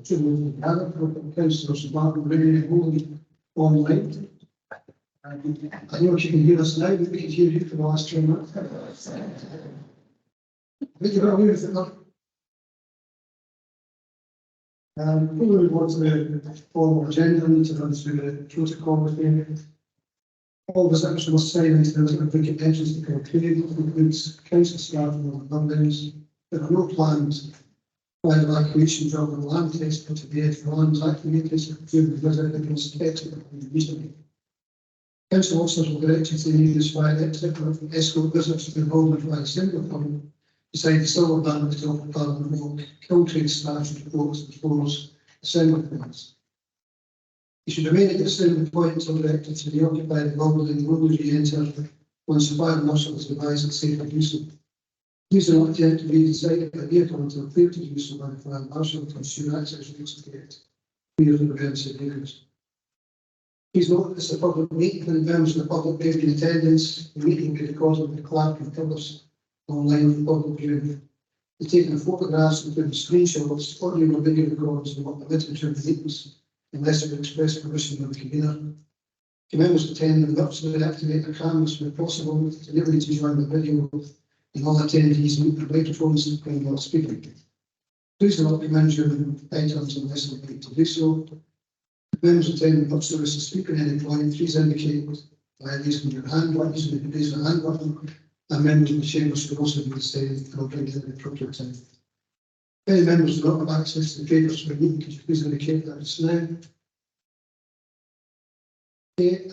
two councillors Martin Ray and Holy online. I don't know if you can hear us now, but we can hear you for the last 2 minutes. Thank you very much. Before we move on to the formal agenda, I need to run through the protocol with you. All visitors must sign into the vacant entrance to conclude, includes council staff and buildings. There are no plans for evacuation job and land test for today for land activities during the visit against exit recently. Council officers will direct you to use fire exit for escort visitors to the involvement by a single phone. Beside the silver band to offer Parliament Walk, Kiltrade staff reports and floors, assembly points. You should remain at your assembly point until directed to the occupied building and will re-enter once the fire marshal is advised it's safe to do so. Please do not attempt to leave the site of the vehicle until cleared to do so by the fire marshal to ensure access routes to get clear to prevent vehicles. Please note that this is a public meeting and members of the public may be in attendance. The meeting can be recorded with the clerk and published online for public viewing. The taking of photographs, including screenshots, audio or video recordings, are not permitted during the meetings unless it express permission of the convener. If members attend and virtually activate their cameras where possible to enable you to join the video, and all attendees mute their microphones when not speaking. Please do not comment during items unless you need to do so. If members attend virtually wish to speak at any point, please indicate by raising your hand button, using the raise your hand button, and members of the chamber should also do the same and I'll bring it at the appropriate time. If any members do not have access to the papers for the meeting, could you please indicate that just now? Okay,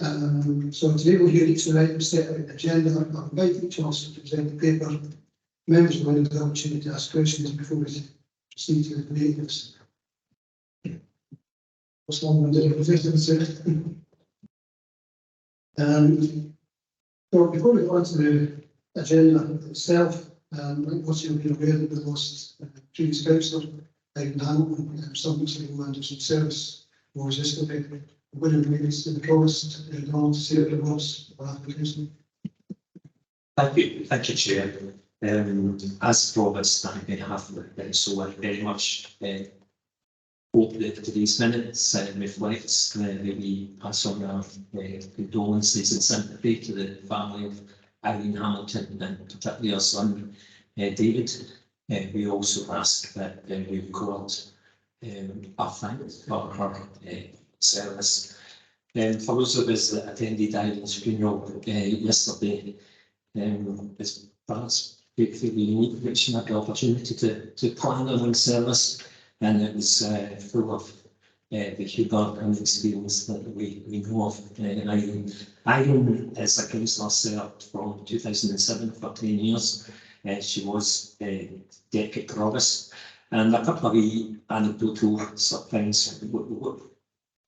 so today we'll hear each of the items set out in the agenda. I'll invite each of us to present the paper. Members will have the opportunity to ask questions before we proceed to the debate. What's long and so before we go on to the agenda itself, what's you'll be aware that the lost previous councillor, in Hamilton, some weeks ago, under some service was yesterday. When it relates to the provost, and all to see what it was for application. Thank you, Chair. As provost, on behalf of the council, I very much hope that today's minutes reflects that we pass on our condolences and sympathy to the family of Eileen Hamilton and particularly her son David. We also ask that we record our thanks for her service. For those of us that attended Eileen's funeral yesterday, it's perhaps fairly unique, which had the opportunity to plan our own service, and it was full of the humour and experience that we know of Eileen. Eileen is a councillor served from 2007 for 10 years. She was deputy provost, and a couple of anecdotal sort of things.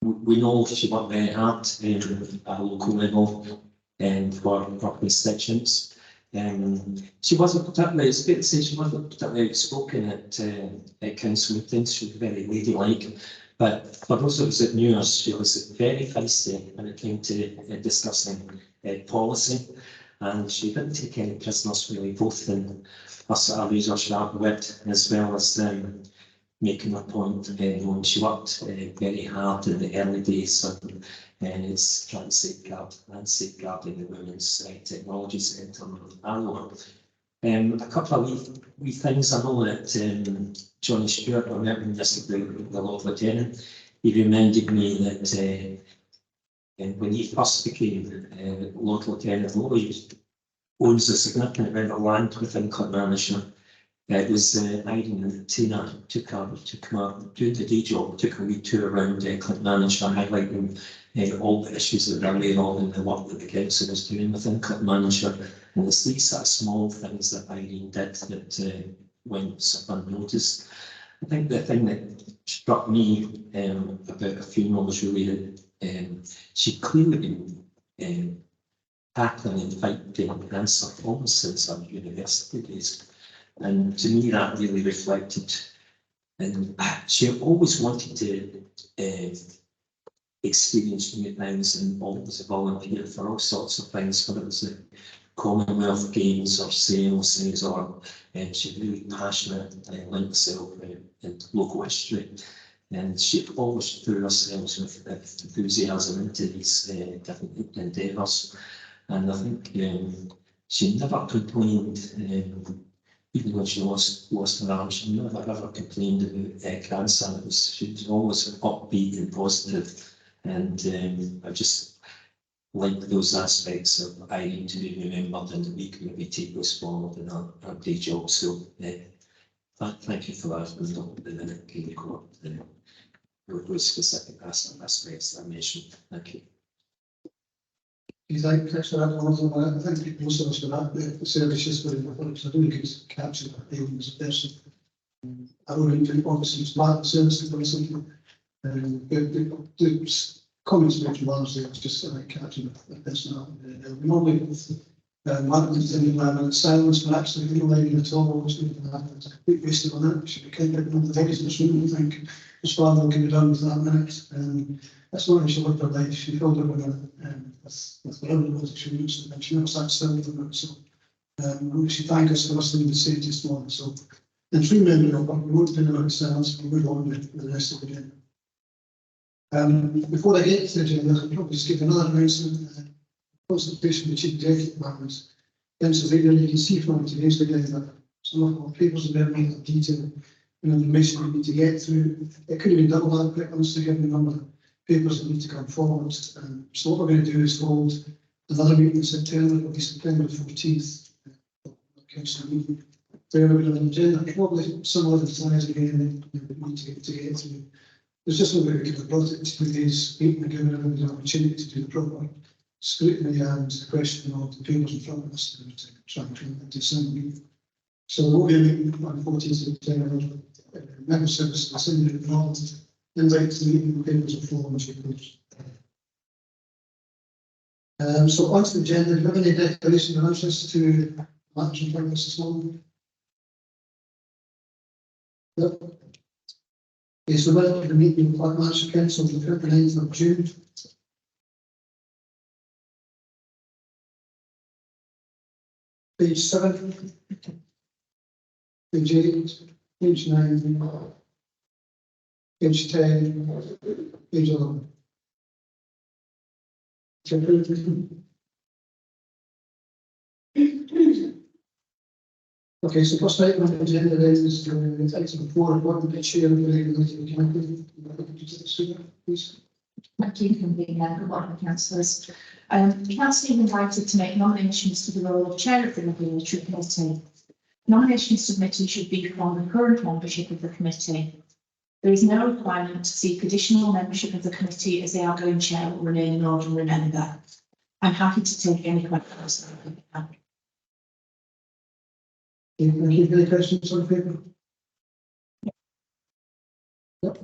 We know she worked very hard at a local level for her constituents. She wasn't particularly, it's fair to say, she wasn't particularly outspoken at council meetings. She was very ladylike. But for those of us that knew her, she was very feisty when it came to discussing policy. And she didn't take any prisoners, really, both in her sort of razor sharp wit as well as making a point when she worked very hard in the early days and it's trying to safeguarding the women's technology centre in Alloa. A couple of wee things. I know that Johnny Stewart, I met him yesterday, the Lord Lieutenant. He reminded me that when he first became Lord Lieutenant, he owns a significant amount of land within Clackmannanshire. It was Eileen and Tina took him up, doing the day job, took a wee tour around Clackmannanshire, highlighting all the issues that were going on and the work that the council was doing within Clackmannanshire. And it's these sort of small things that Eileen did that went sort of unnoticed. I think the thing that struck me about a funeral was really that she'd clearly been tackling and fighting cancer almost since her university days. And to me, that really reflected, and she always wanted to experience new things and always volunteer for all sorts of things, whether it was the Commonwealth Games or sales, or she's really passionate, like herself, in local history. and she always threw herself with enthusiasm into these different endeavours. And I think she never complained, even when she lost her arm, she never ever complained about cancer. She was always upbeat and positive, and I just like those aspects of Irene to be remembered, and we can maybe take this forward in our day job. So thank you for that. And then can you go up those specific aspects that I mentioned. Thank you. Thanks for that. I think most of us for that. The service is very important because I don't think it's captured Aileen as a person. I don't think obviously it's bad service for something. The comments mentioned largely it's just capturing the personality. We normally Martin's in the environment silence, but actually no Aileen at all. Obviously, that's a complete waste of that. Should be kind of one of the biggest issues. I think as far as we can be done with that minute. That's not how she lived her life. She filled it with whatever it was she used, and she never sat still with it. So we should thank us for listening to say this morning. So, and three members of we won't do about ourselves, we move on with the rest of the agenda. Before I get to the agenda, I'll probably just give another announcement. Consultation with the Chief Executive Department. Pennsylvania, you can see from today's agenda that some of our papers are very detailed and information we need to get through. It could have been double that quick, honestly, given the number of papers that need to come forward. So what we're going to do is hold another meeting in September. It will be September 14th. Council meeting. Where we're going to agenda probably some other times again we need to get through. There's just no way we could have brought it to today's meeting and given everybody an opportunity to do the proper scrutiny and the question of the papers in front of us to try and turn into some meeting. So we'll be meeting on 14th September. Member services assembly involved. Invite to the meeting, papers are full and papers. So on to the agenda, do you have any declaration of interest to matters in front of us this morning? No. Okay, so we're the meeting of Clackmannanshire Council on the 29th of June. Page 7, page 8, page 9, page 10, page 11. Okay, so first item on the agenda is item 4, appointment of chair of the regulated committee. Please. Thank you, Convener. Good morning, councillors. The council is invited to make nominations to the role of chair of the regulatory committee. Nominations submitted should be from the current membership of the committee. There is no requirement to seek additional membership of the committee as the outgoing chair will remain an ordinary member. I'm happy to take any questions. Any questions on the paper? Yep.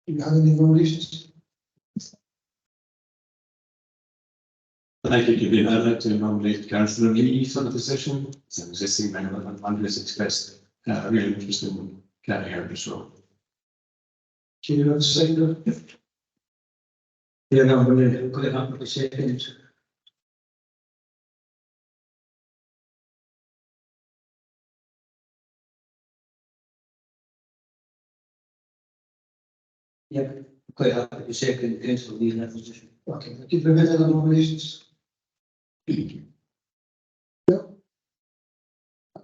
Do you have any nominations? Thank you, Convener. I'd like to nominate Councillor Lee for the position. As an existing member, and has expressed real interest in carrying out this role. Do you have a second? Yeah, no, I'm going to put it up with the second. Yeah, quite happy with the second council lead in that position. Okay, I'll give them any other nominations. No.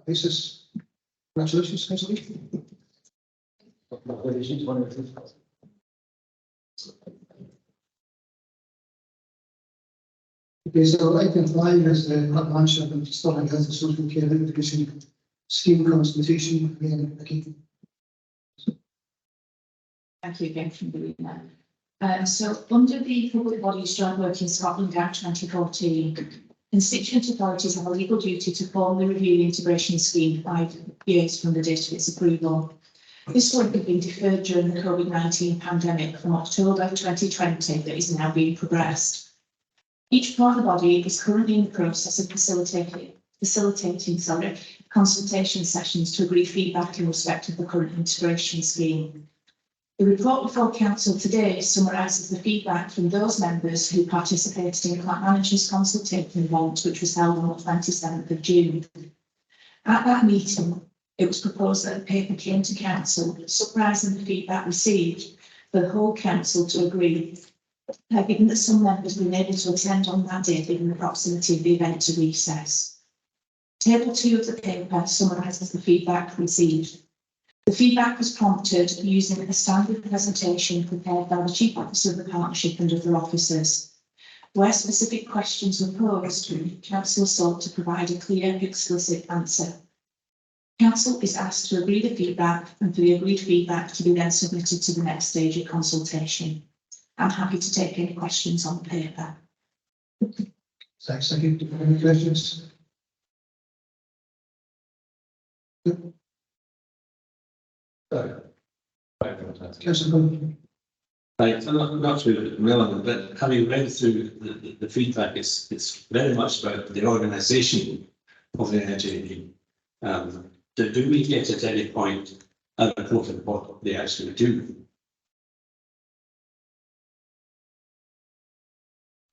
Basis. Congratulations, Councillor. Okay, so item 5 is the Clackmannanshire and Stirling Health and Social Care Education Scheme consultation. Again, Vicky. Thank you again, Convener. So under the Public Bodies Joint Working Scotland Act 2014, constituent authorities have a legal duty to formally review the integration scheme 5 years from the date of its approval. This work had been deferred during the COVID-19 pandemic from October 2020 that is now being progressed. Each part of the body is currently in the process of facilitating consultation sessions to agree feedback in respect of the current integration scheme. The report before Council today summarises the feedback from those members who participated in Clackmannanshire consultation event, which was held on the 27th of June. At that meeting, it was proposed that a paper came to council summarising the feedback received for the whole council to agree, given that some members were unable to attend on that day given the proximity of the event to recess. Table 2 of the paper summarises the feedback received. The feedback was prompted using a standard presentation prepared by the Chief Officer of the Partnership and other officers. Where specific questions were posed, Council sought to provide a clear, explicit answer. Council is asked to agree the feedback and for the agreed feedback to be then submitted to the next stage of consultation. I'm happy to take any questions on the paper. Thanks, thank you. Any questions? Councillor Connolly. Right, I'm not really relevant, but having read through the feedback, it's very much about the organisation of the NHAP. Do we get at any point a report of what they actually do?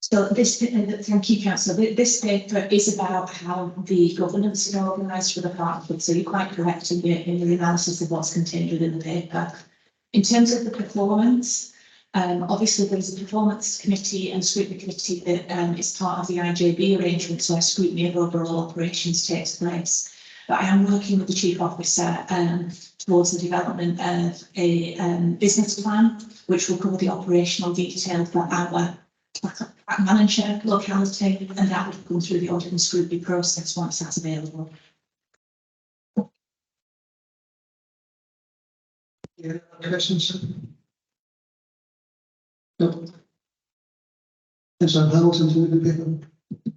So this, thank you, Councillor. This paper is about how the governance is organised for the partnership. So you're quite correct in the analysis of what's contained within the paper. In terms of the performance, obviously there's a performance committee and scrutiny committee that is part of the IJB arrangements where scrutiny of overall operations takes place. But I am working with the Chief Officer towards the development of a business plan, which will cover the operational detail for our Clackmannanshire locality, and that would come through the audit and scrutiny process once that's available. Yeah, questions? No. Councillor Hamilton to the paper.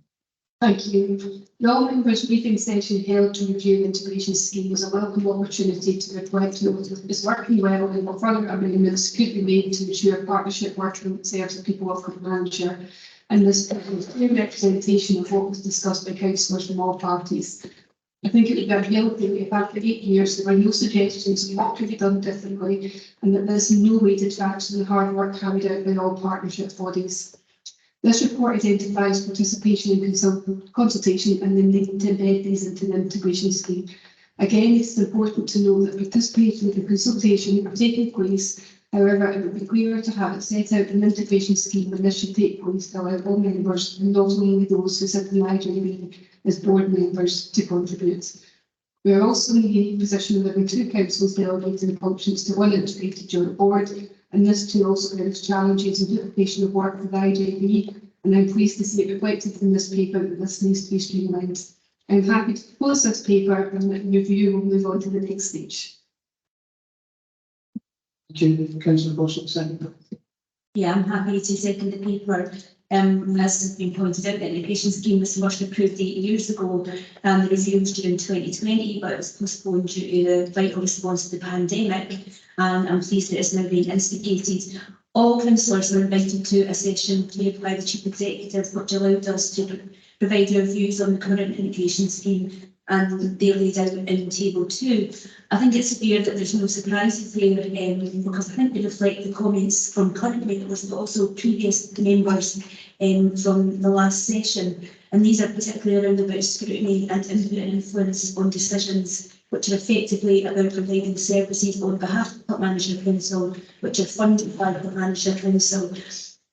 Thank you. The all members briefing session held to review the integration scheme was a welcome opportunity to reflect on what is working well and what further amendments could be made to ensure partnership working serves the people of Clackmannanshire. And this is a clear representation of what was discussed by councillors from all parties. I think it would be unhealthy if after 8 years there were no suggestions of what could be done differently, and that there's no way to track the hard work carried out by all partnership bodies. This report identifies participation in consultation and the need to embed these into the integration scheme. Again, it's important to know that participation and consultation are taking place. However, it would be clearer to have it set out in the integration scheme when this should take place to allow all members, and not only those who sit in the IJB as board members, to contribute. We are also in a unique position of having two councils delegating functions to one integrated joint board, and this too also brings challenges and duplication of work for the IJB, and I'm pleased to see it reflected in this paper that this needs to be streamlined. I'm happy to propose this paper, and in review we'll move on to the next stage. Thank you, Councillor Boston, second. Yeah, I'm happy to second the paper. As has been pointed out, the integration scheme was first approved 8 years ago, and the review was due in 2020, but it was postponed due to the vital response to the pandemic. And I'm pleased that it's now being instigated. All councillors were invited to a session chaired by the Chief Executive, which allowed us to provide our views on the current integration scheme, and they're laid out in table 2. I think it's clear that there's no surprises here, because I think they reflect the comments from current members, but also previous members from the last session. And these are particularly around about scrutiny and input and influence on decisions, which are effectively about providing services on behalf of Clackmannanshire Council, which are funded by Clackmannanshire Council.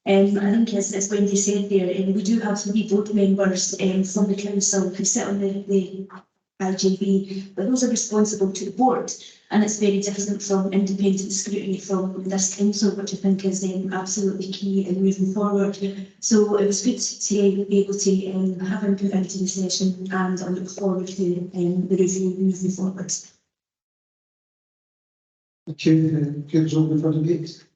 I think, as Wendy said there, we do have 3 board members from the council who sit on the IJB, but those are responsible to the board, and it's very different from independent scrutiny from this council, which I think is absolutely key in moving forward. So it was good to be able to have input into the session, and I look forward to the review moving forward. Thank you. Gives over for debate.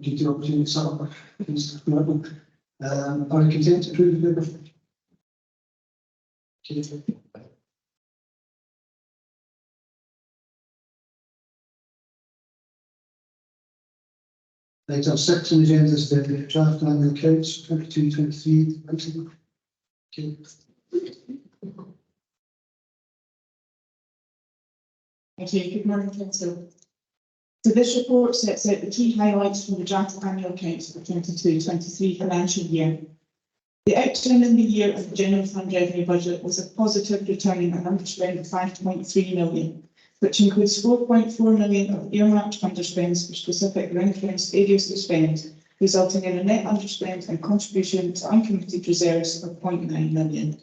Give the opportunity to sum up. Are you content to approve the paper? Okay. Item 6 on the agenda is the draft annual accounts 22-23. Okay. Thank you. Good morning, Council. So this report sets out the key highlights from the draft annual accounts for the 22-23 financial year. The outturn in the year of the general fund revenue budget was a positive return on underspend of 5.3 million, which includes 4.4 million of earmarked underspends for specific ring-fenced areas of spend, resulting in a net underspend and contribution to uncommitted reserves of 0.9 million.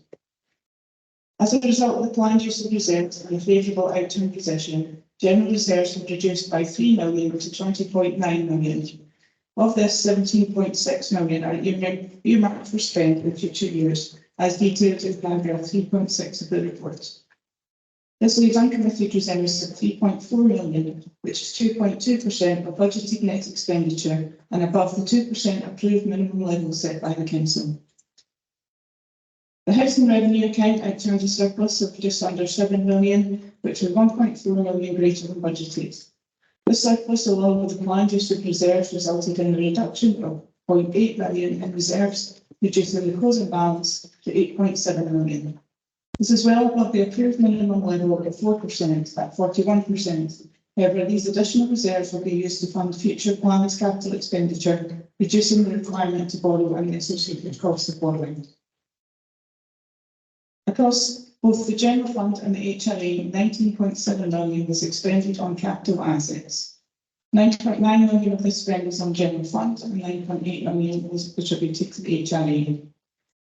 As a result of the planned use of reserves and a favourable outturn position, general reserves have reduced by 3 million to 20.9 million. Of this, 17.6 million are earmarked for spend in future years, as detailed in paragraph 3.6 of the report. This leaves uncommitted reserves of 3.4 million, which is 2.2% of budgeted net expenditure and above the 2% approved minimum level set by the Council. The housing revenue account outturned a surplus of just under 7 million, which was 1.4 million greater than budgeted. This surplus, along with the planned use of reserves, resulted in a reduction of 0.8 million in reserves, reducing the closing balance to 8.7 million. This is well above the approved minimum level of 4% at 41%. However, these additional reserves will be used to fund future planned capital expenditure, reducing the requirement to borrow and the associated costs of borrowing. Across both the general fund and the HRA, 19.7 million was expended on capital assets. 9.9 million of this spend was on general fund and 9.8 million was attributed to the HRA.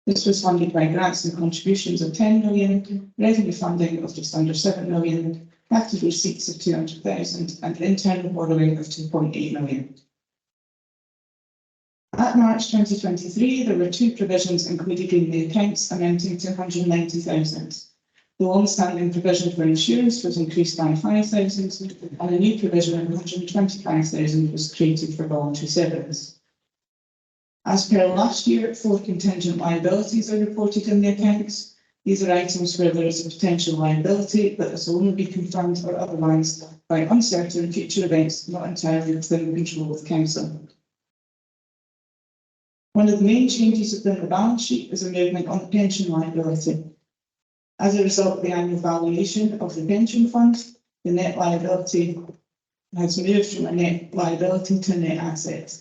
This was funded by grants and contributions of 10 million, revenue funding of just under 7 million, capital receipts of 200,000 and internal borrowing of 2.8 million. At March 2023, there were two provisions included in the accounts amounting to 190,000. The long-standing provision for insurance was increased by 5,000 and a new provision of 125,000 was created for voluntary severance. As per last year, 4 contingent liabilities are reported in the accounts. These are items where there is a potential liability, but this will only be confirmed or otherwise by uncertain future events not entirely within the control of the Council. One of the main changes within the balance sheet is a movement on the pension liability. As a result of the annual valuation of the pension fund, the net liability has moved from a net liability to a net asset.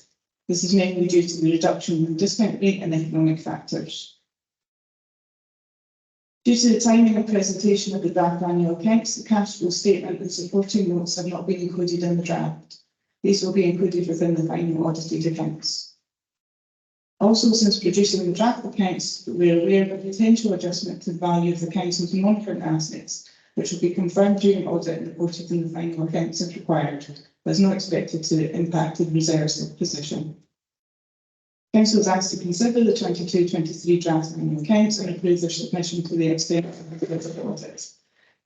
This is mainly due to the reduction in discount rate and economic factors. Due to the timing of presentation of the draft annual accounts, the cash flow statement and supporting notes have not been included in the draft. These will be included within the final audited accounts. Also, since producing the draft accounts, we are aware of a potential adjustment to the value of the Council's non-current assets, which will be confirmed during audit and reported in the final accounts if required, but is not expected to impact the reserves position. Council is asked to consider the 22-23 draft annual accounts and approve their submission to the external audit.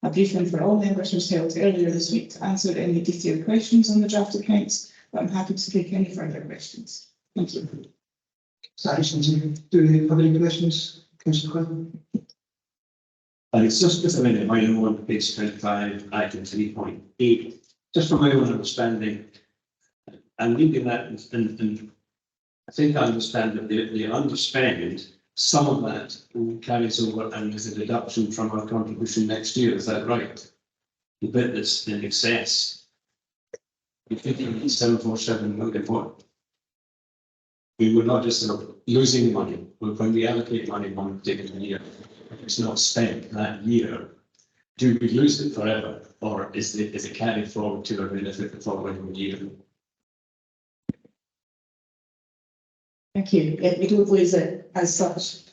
A briefing for all members was held earlier this week to answer any detailed questions on the draft accounts, but I'm happy to take any further questions. Thank you. Thanks, Lindsay. Do we have any questions, Councillor Quinn? And it's just a minute, my own on page 25, item 3.8. Just from my own understanding, I'm reading that and I think I understand that the underspend, some of that carries over and is a deduction from our contribution next year. Is that right? The bit that's in excess. You think 747 million for? We were not just sort of losing money. When we allocate money one particular year, if it's not spent that year, do we lose it forever, or is it carried forward to a benefit the following year? Thank you. We don't lose it as such.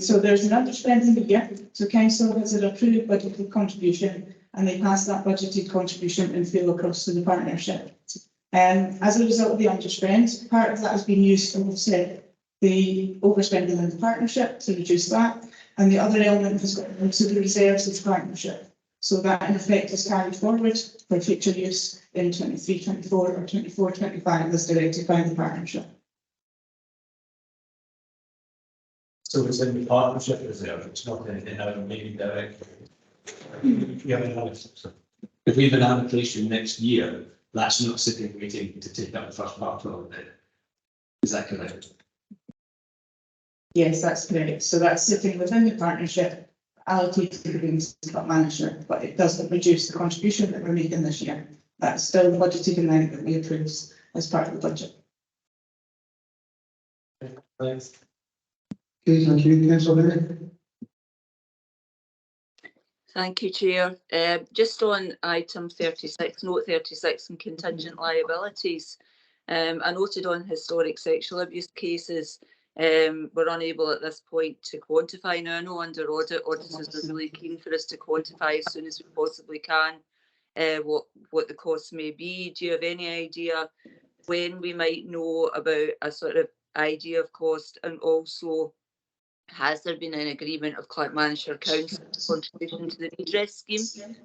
So there's an underspend in the year. So Council has an approved budgeted contribution and they pass that budgeted contribution in full across to the partnership. As a result of the underspend, part of that has been used to offset the overspending in the partnership to reduce that, and the other element has got into the reserves of the partnership. So that in effect is carried forward for future use in 23-24 or 24-25 as directed by the partnership. So it's in the partnership reserve, it's not in our main directory. If we have an allocation next year, that's not sitting waiting to take up the first part of it. Is that correct? Yes, that's correct. So that's sitting within the partnership, allocated against Clackmannanshire, but it doesn't reduce the contribution that we're making this year. that's still the budgeted amount that we approved as part of the budget. Thanks. Okay, thank you, councillor Mary. Thank you, Chair. Just on item 36, note 36 and contingent liabilities. I noted on historic sexual abuse cases, we're unable at this point to quantify. Now, I know under audit, auditors are really keen for us to quantify as soon as we possibly can what the costs may be. Do you have any idea when we might know about a sort of idea of cost? And also, has there been an agreement of Clackmannanshire Council's contribution to the redress scheme?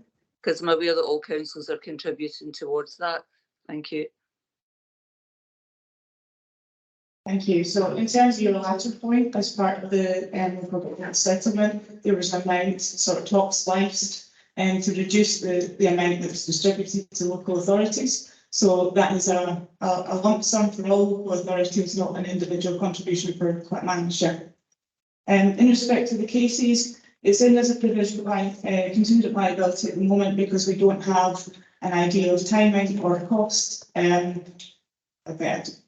Because I'm aware that all councils are contributing towards that. Thank you. Thank you. So in terms of your latter point, as part of the public settlement, there was an amount sort of top sliced to reduce the amount that was distributed to local authorities. So that is a lump sum for all local authorities, not an individual contribution for Clackmannanshire. In respect to the cases, it's in as a provision by contingent liability at the moment because we don't have an idea of timing or cost. I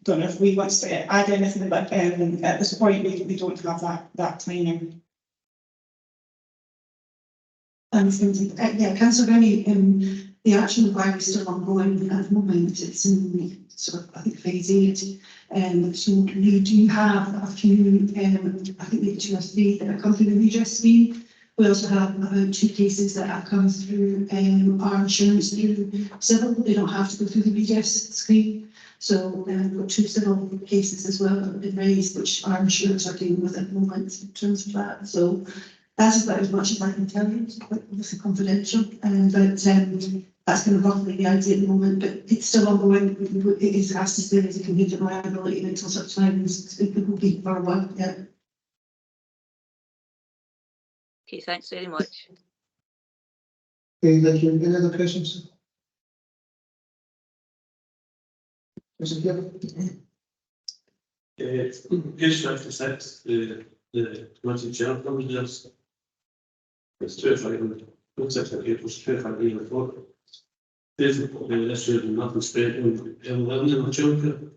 don't know if we want to add anything, but at this point we don't have that timing. Yeah, councillor Rennie, the action inquiry is still ongoing at the moment. It's in sort of, I think, phase 8. So we do have a few, I think maybe 2 or 3 that have come through the redress scheme. We also have about 2 cases that have come through our insurance through civil. They don't have to go through the redress scheme. So we've got 2 civil cases as well that have been raised, which our insurers are dealing with at the moment in terms of that. So that's about as much as I can tell you. It's quite obviously confidential, but that's kind of roughly the idea at the moment. But it's still ongoing. It is has to stay as a contingent liability until such time as it will be for a while. Yeah. Okay, thanks very much. Okay, thank you. Any other questions? Mr. Gill? Page 56, the committee chair provisions. It's 25, looks like it was 25 years before. There's the issue of nothing spent on 11 in the children.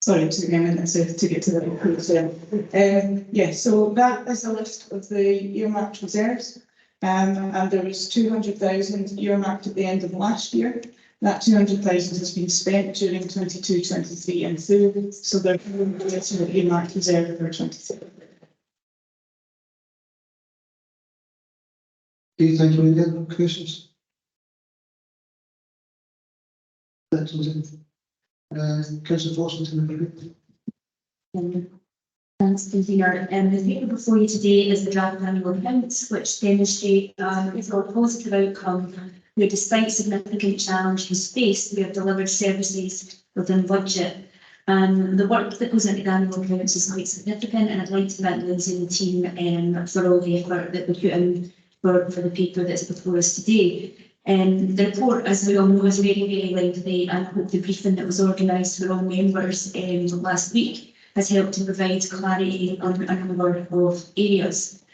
Sorry, to get to the yes, so that is a list of the earmarked reserves. And there was 200,000 earmarked at the end of last year. That 200,000 has been spent during 22-23 and through, so there's an earmarked reserve for 23. Okay, thank you. Any other questions? That's it. Councillor Forsyth. Thanks, Convener. The paper before you today is the draft annual accounts, which demonstrate it's a positive outcome where, despite significant challenges faced, we have delivered services within budget. The work that goes into the annual accounts is quite significant, and I'd like to thank Lindsay and the team for all the effort that we put in for the paper that's before us today. The report, as we all know, is very, very lengthy, and I hope the briefing that was organised for all members last week has helped to provide clarity on a number of areas.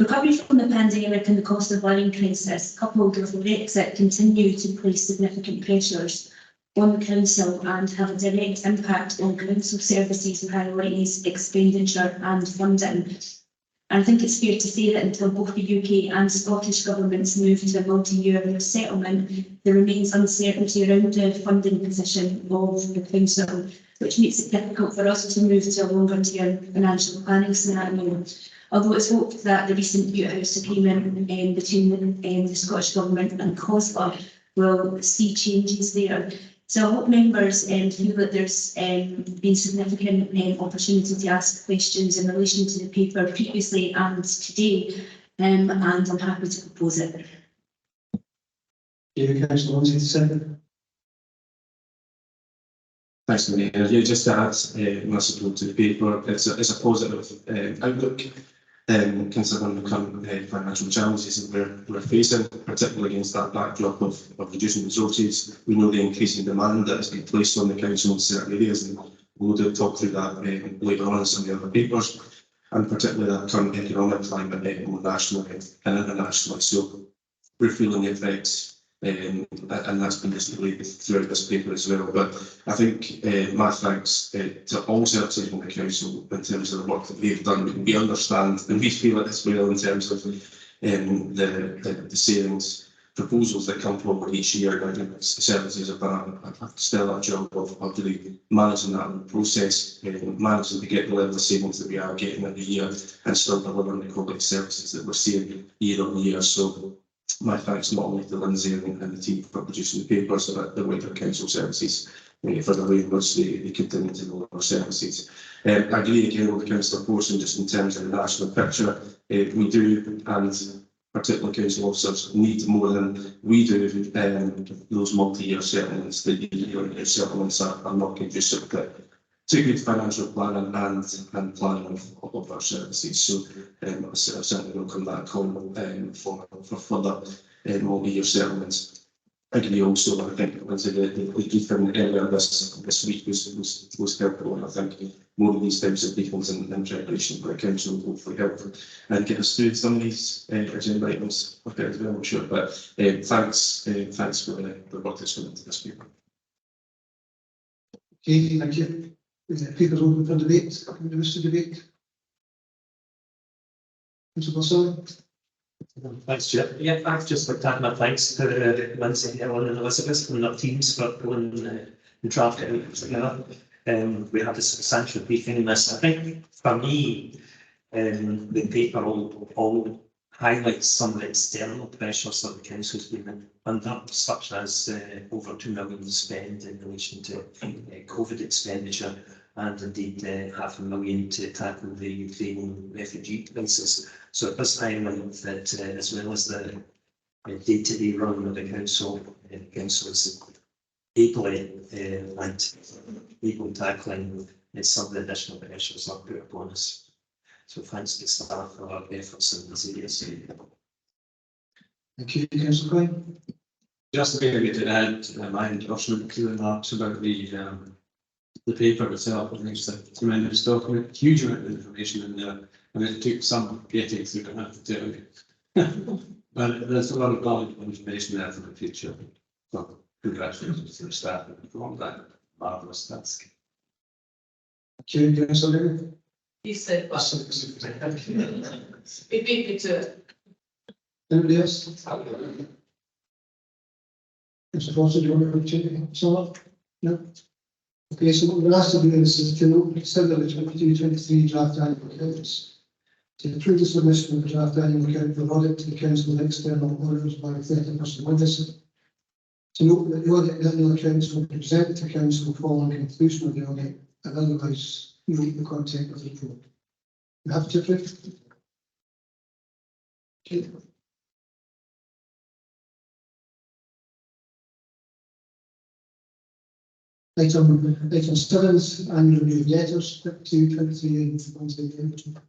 Recovery from the pandemic and the cost of living crisis, coupled with Brexit, continue to place significant pressures on the council and have a direct impact on council services, priorities, expenditure and funding. I think it's fair to say that until both the UK and Scottish governments move to a multi-year settlement, there remains uncertainty around the funding position of the council, which makes it difficult for us to move to a longer-term financial planning scenario. Although it's hoped that the recent Butte House agreement between the Scottish Government and COSLA will see changes there. So I hope members feel that there's been significant opportunity to ask questions in relation to the paper previously and today, and I'm happy to propose it. Councillor Lindsay, second. Thanks, Mayor. Yeah, just to add my support to the paper, it's a positive outlook, considering the current financial challenges that we're facing, particularly against that backdrop of reducing resources. We know the increasing demand that has been placed on the council in certain areas, and we'll talk through that later on in some of the other papers, and particularly that current economic climate, both nationally and internationally. So we're feeling the effects. And that's been displayed throughout this paper as well. But I think my thanks to all services in the council in terms of the work that they've done. We understand and we feel it as well in terms of the savings proposals that come forward each year. I think services have done a stellar job of really managing that process, managing to get the level of savings that we are getting every year and still delivering the quality services that we're seeing year on year. So my thanks not only to Lindsay and the team for producing the papers, but the wider council services for the way in which they continue to deliver services. I agree again with the council portion just in terms of the national picture. We do, and particularly council officers need more than we do. Those multi-year settlements, the year settlements are not conducive to good financial planning and planning of our services. So I certainly welcome that call for further multi-year settlements. I agree also, I think the briefing earlier this week was helpful, and I think more of these types of briefings in preparation for the council will hopefully help and get us through some of these agenda items as well, I'm sure. But thanks for the work that's gone into this paper. Okay, thank you. Paper's open for debate. Anyone wish to debate? Councillor Bossell. Thanks, Chair. Yeah, I've just like to add my thanks to Lindsay, Ellen and Elizabeth and their teams for pulling the draft out together. We had a substantial briefing in this. I think for me, the paper all highlights some of the external pressures that the council's been under, such as over 2 million spent in relation to COVID expenditure, and indeed £500,000 to tackle the Ukrainian refugee crisis. So at this time, that as well as the day-to-day run of the council is ably tackling some of the additional pressures that are put upon us. So thanks to staff for our efforts in this area. Thank you, Councillor Quinn. Just maybe to add my endorsement to the remarks about the paper itself. I think it's a tremendous document, huge amount of information in there, and it took some getting through, I have to tell you. But there's a lot of valuable information there for the future. So congratulations to the staff for that marvellous task. Thank you, Councillor. He said, but it beat me to it. Anybody else? Councillor Foster, do you want to sum up? No? Okay, so what we're asked to do is to consider the 22-23 draft annual accounts, to approve the submission of the draft annual account for audit to the council of external auditors by 31st of August, to note that the audit annual accounts will be presented to council following conclusion of the audit, and otherwise note the content of the report. You have to approve. Okay. Item 7 is annual review of debtors, 22-23 and 1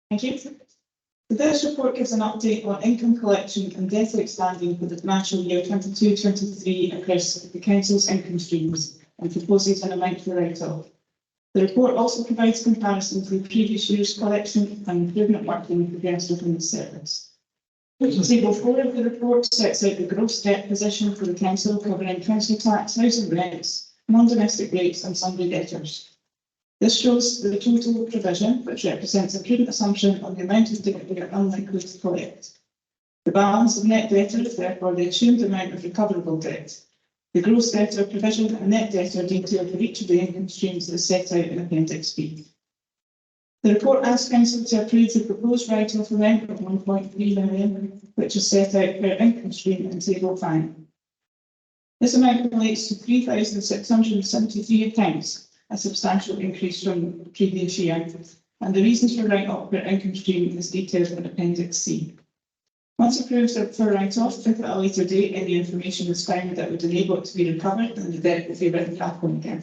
Thank you. This report gives an update on income collection and debt outstanding for the financial year 22-23 across the council's income streams and proposes an amount for write-off. The report also provides comparison to the previous year's collection and improvement work being progressed within the service. Table 4 of the report sets out the gross debt position for the council, covering council tax, housing rents, non-domestic rates and sundry debtors. This shows the total provision, which represents a prudent assumption on the amount of debt we are unlikely to collect. The balance of net debtor is therefore the assumed amount of recoverable debt. The gross debtor provision and net debtor detail for each of the income streams is set out in Appendix B. The report asks council to approve the proposed write-off amount of 1.3 million, which is set out per income stream in Table 5. This amount relates to 3,673 accounts, a substantial increase from the previous year, and the reasons for write-off per income stream is detailed in Appendix C. Once approved for write-off, if at a later date any information is found that would enable it to be recovered, then the debt will be written back on again.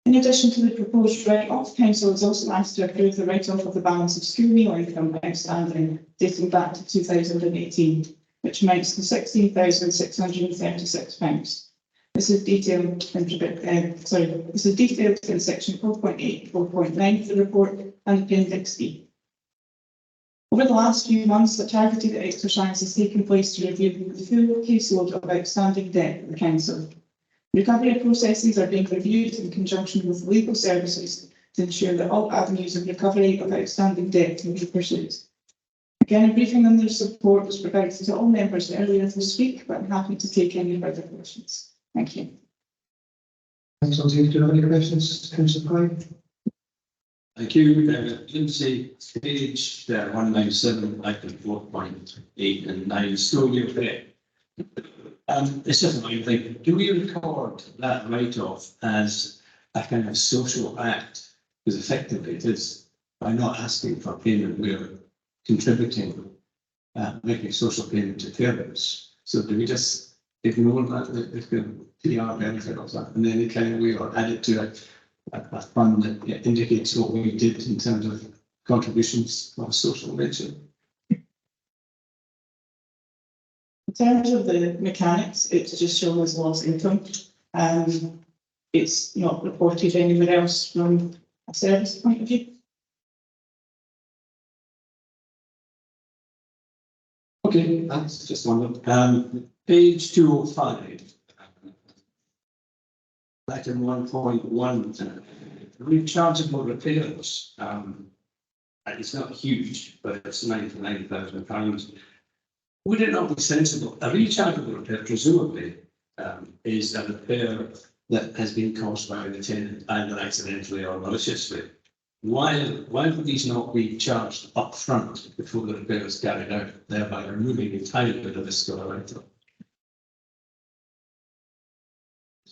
In addition to the proposed write-off, Council is also asked to approve the write-off of the balance of school meal income outstanding dating back to 2018, which amounts to £16,636. This is detailed in section 4.8, 4.9 of the report and Appendix D. Over the last few months, a targeted exercise has taken place to review the full caseload of outstanding debt in the Council. Recovery processes are being reviewed in conjunction with legal services to ensure that all avenues of recovery of outstanding debt can be pursued. Again, a briefing on their support was provided to all members earlier this week, but I'm happy to take any further questions. Thank you. Councillor, do you have any questions? Councillor Pye? Thank you. Lindsay, page 197, item 4.8 and 9, still your pay. It's just my thing. Do we record that write-off as a kind of social act? Because effectively it is, by not asking for payment, we're contributing, making social payment to parents. So do we just ignore that, if the PR benefit of that, and then it kind of we or add it to a fund that indicates what we did in terms of contributions of social nature? In terms of the mechanics, it's just shown as lost income. It's not reported anywhere else from a service point of view. Okay, that's just one. Page 205. Item 1.1. Rechargeable repairs. It's not huge, but it's £99,000. Would it not be sensible? A rechargeable repair, presumably, is a repair that has been caused by the tenant either accidentally or maliciously. Why would these not be charged up front before the repair is carried out, thereby removing entirely the risk of a write-off?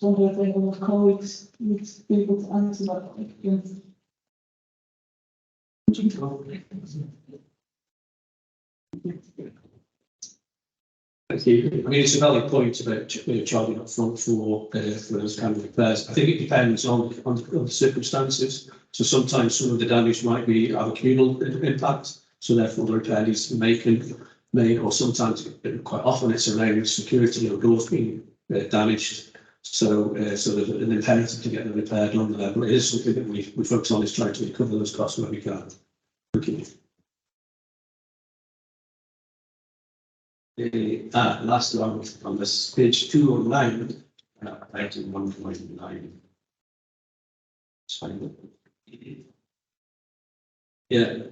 I wonder if any of my colleagues would be able to answer that question. Thank you. I mean, it's a valid point about charging up front for those kind of repairs. I think it depends on the circumstances. So sometimes some of the damage might be have a communal impact, so therefore the repair needs to be made, or sometimes quite often it's around security or doors being damaged. So there's an imperative to get the repair done there, but it is something that we focus on, is trying to recover those costs where we can. Okay. Last one on this page 209, item 1.9. Yeah,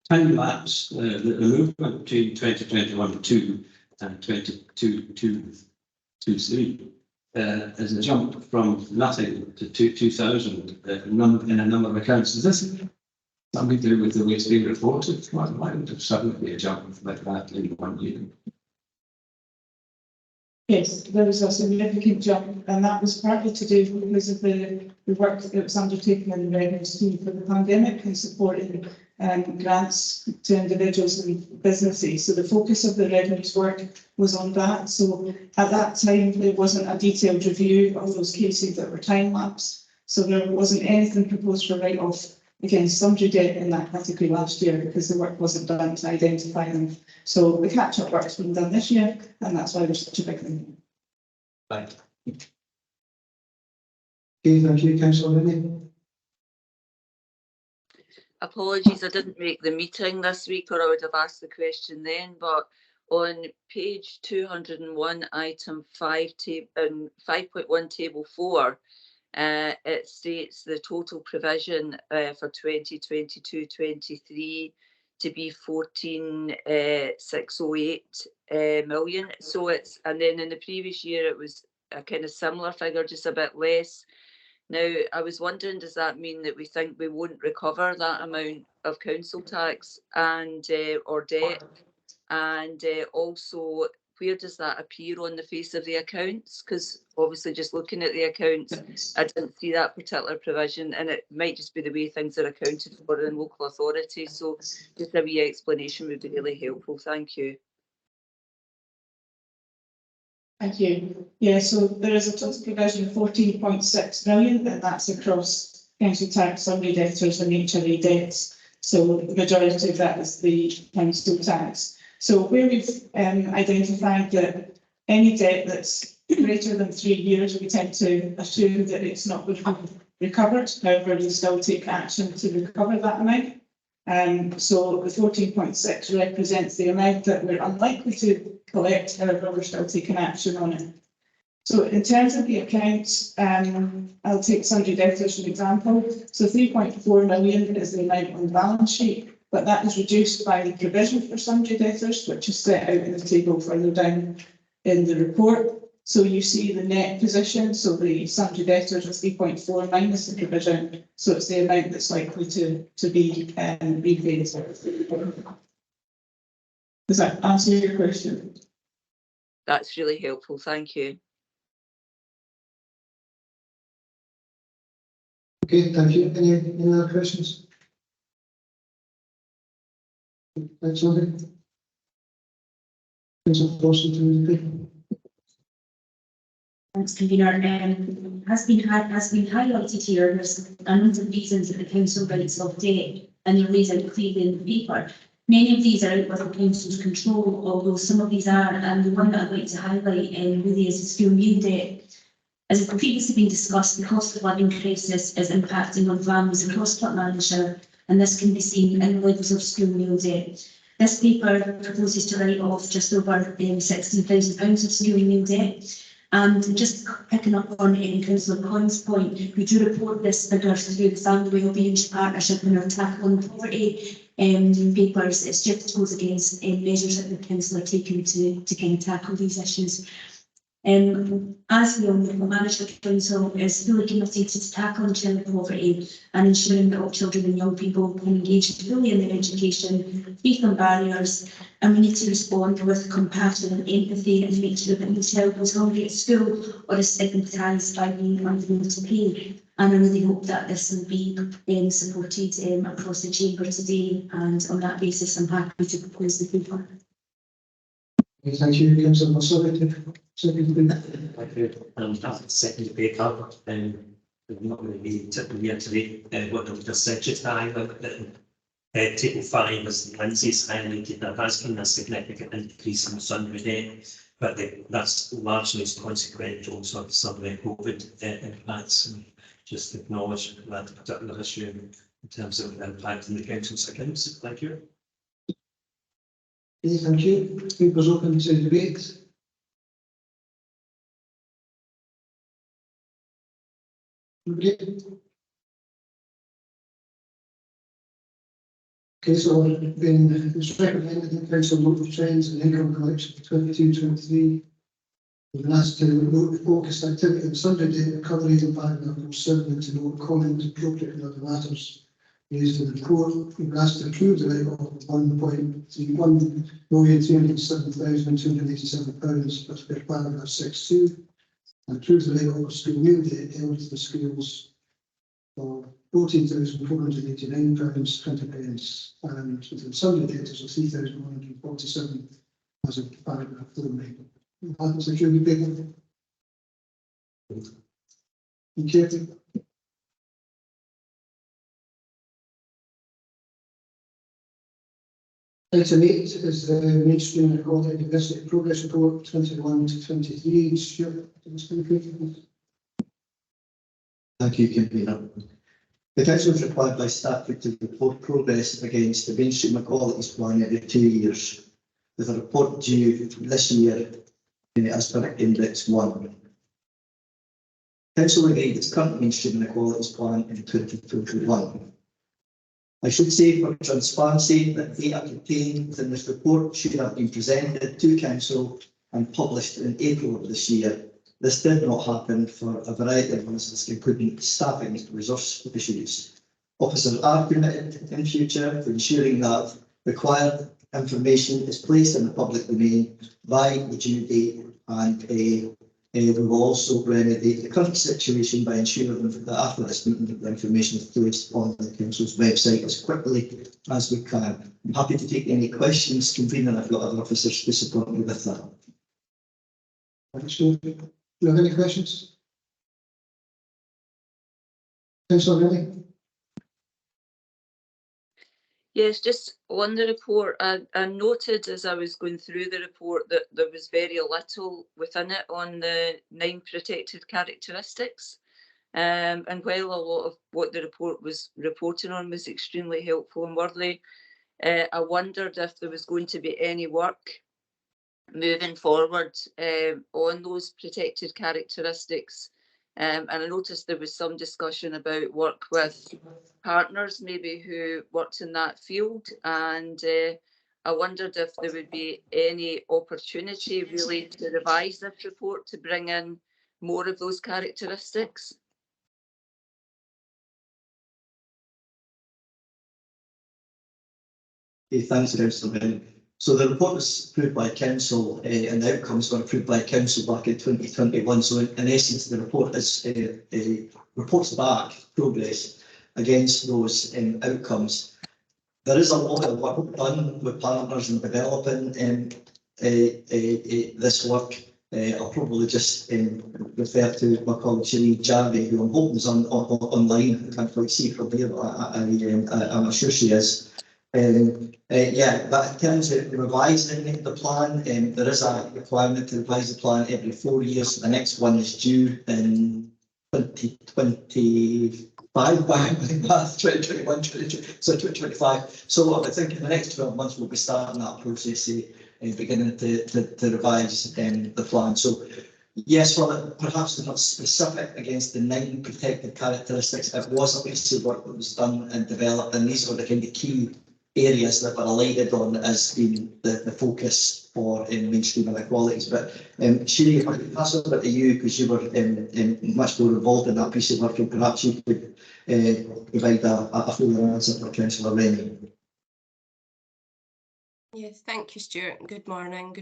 time lapse, the movement between 2021-2 and 22-3 is a jump from nothing to 2,000 in a number of accounts. Is this something to do with the way it's being reported? Why would there suddenly be a jump like that in 1 year? Yes, there was a significant jump, and that was partly to do because of the work that was undertaken in the revenue scheme for the pandemic and supporting grants to individuals and businesses. So the focus of the revenues work was on that. So at that time, there wasn't a detailed review of those cases that were time lapse. So there wasn't anything proposed for write-off against sundry debt in that category last year because the work wasn't done to identify them. So the catch-up work's been done this year, and that's why there's such a big thing. Right. Okay, thank you, Councillor Rennie. Apologies, I didn't make the meeting this week, or I would have asked the question then, but on page 201, item 5.1, table 4, it states the total provision for 2022-23 to be 14,608 million. So it's, and then in the previous year it was a kind of similar figure, just a bit less. Now, I was wondering, does that mean that we think we won't recover that amount of council tax and or debt? And also, where does that appear on the face of the accounts? Because obviously just looking at the accounts, I didn't see that particular provision, and it might just be the way things are accounted for in local authorities. So just a wee explanation would be really helpful. Thank you. Thank you. Yeah, so there is a total provision of 14.6 million, and that's across council tax, summary debtors and HRA debts. So the majority of that is the council tax. So where we've identified that any debt that's greater than 3 years, we tend to assume that it's not going to be recovered. However, we still take action to recover that amount. So the 14.6 represents the amount that we're unlikely to collect, however, we're still taking action on it. So in terms of the accounts, I'll take sundry debtors for example. So 3.4 million is the amount on the balance sheet, but that is reduced by the provision for sundry debtors, which is set out in the table further down in the report. So you see the net position, so the sundry debtors is 3.4 minus the provision, so it's the amount that's likely to be repaid. Does that answer your question? That's really helpful. Thank you. Okay, thank you. Any other questions? Thanks, Andy. Thanks, of course, to the people. Thanks, convener. Has been highlighted here. There's a number of reasons that the council writes off debt, and they're laid out clearly in the paper. Many of these are out of the council's control, although some of these are, and the one that I'd like to highlight really is the school meal debt. As has previously been discussed, the cost of living crisis is impacting on families across Clackmannanshire, and this can be seen in the levels of school meal debt. This paper proposes to write off just over £16,000 of school meal debt. And just picking up on Councillor Coyne's point, we do report this figure through the Family Wellbeing Partnership in our Tackling Poverty papers. It just goes against measures that the council are taking to kind of tackle these issues. As we all know, the Management Council is fully committed to tackling child poverty and ensuring that all children and young people can engage fully in their education, free from barriers, and we need to respond with compassion and empathy and make sure that no child goes hungry at school or is stigmatised by being unable to pay. And I really hope that this will be supported across the chamber today, and on that basis I'm happy to propose the paper. Thank you, Councillor Massori. Thank you. Second debate up, and I'm not going to be typically today what Dr. said just now, but table 5, as Lindsay's highlighted, there has been a significant increase in sundry debt, but that's largely as consequential of some of the COVID impacts, and just acknowledge that particular issue in terms of impact in the council's accounts. Thank you. Okay, thank you. Papers open to debate. Okay, so it's recommended that council look for trends in income collection for 22-23. We've been asked to note the focused activity of sundry debt recovery and back level, certainly to note comment appropriate in other matters raised in the report. We've been asked to approve the write-off of £1,307,287, that's per paragraph 6.2, and approve the write-off of school meal debt held to the schools for £14,489.20, and with the sundry debtors of £3,147 as of paragraph 4. Happens to be big. Okay. Item 8 is the mainstream and quality university progress report 21-23. Stuart, Thank you, Convener. The council is required by statute to report progress against the mainstream equalities plan every 2 years, with a report due this year as per Index 1. Council agreed its current mainstream inequalities plan in 2021. I should say for transparency that data contained within this report should have been presented to Council and published in April of this year. This did not happen for a variety of reasons, including staffing resource issues. Officers are committed in future to ensuring that required information is placed in the public domain by the due date, and we will also remedy the current situation by ensuring that after this meeting, the information is placed on the council's website as quickly as we can. I'm happy to take any questions, convener. I've got other officers to support me with that. Actually, do you have any questions? Councillor Riley? Yes, just on the report, I noted as I was going through the report that there was very little within it on the 9 protected characteristics. And while a lot of what the report was reporting on was extremely helpful and worthy, I wondered if there was going to be any work moving forward on those protected characteristics. And I noticed there was some discussion about work with partners maybe who worked in that field, and I wondered if there would be any opportunity really to revise this report to bring in more of those characteristics. Okay, thanks, Councillor. So the report was approved by council and the outcomes were approved by council back in 2021. So in essence, the report is reports back progress against those outcomes. There is a lot of work done with partners in developing this work. I'll probably just refer to my colleague Shirley Jarvie, who I'm hoping is online. I can't quite see from here, but I'm sure she is. Yeah, but in terms of revising the plan, there is a requirement to revise the plan every 4 years. The next one is due in 2025, 2021, so 2025. So I think in the next 12 months we'll be starting that process, beginning to revise the plan. So yes, well, perhaps it's not specific against the 9 protected characteristics. It was a piece of work that was done and developed, and these are the kind of key areas that were alighted on as being the focus for mainstream inequalities. But Shirley, if I could pass over to you, because you were much more involved in that piece of work, and perhaps you could provide a fuller answer for Councillor Rennie. Yes, thank you, Stuart. Good morning,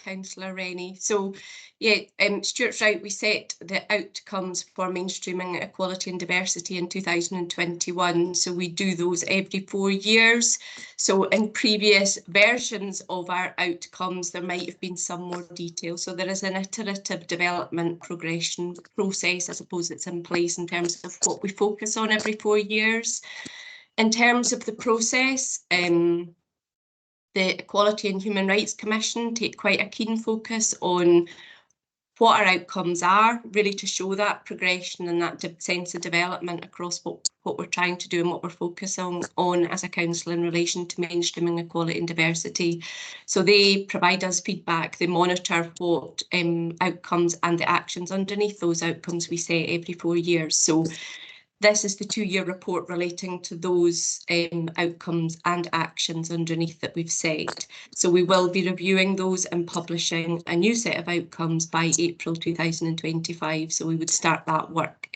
Councillor Rennie. So, yeah, Stuart's right. We set the outcomes for mainstreaming, equality and diversity in 2021. So we do those every 4 years. So in previous versions of our outcomes, there might have been some more detail. So there is an iterative development progression process, I suppose, that's in place in terms of what we focus on every 4 years. In terms of the process, the Equality and Human Rights Commission take quite a keen focus on what our outcomes are, really to show that progression and that sense of development across what we're trying to do and what we're focusing on as a council in relation to mainstreaming, equality and diversity. So they provide us feedback, they monitor what outcomes and the actions underneath those outcomes we set every 4 years. So this is the 2-year report relating to those outcomes and actions underneath that we've set. So we will be reviewing those and publishing a new set of outcomes by April 2025. So we would start that work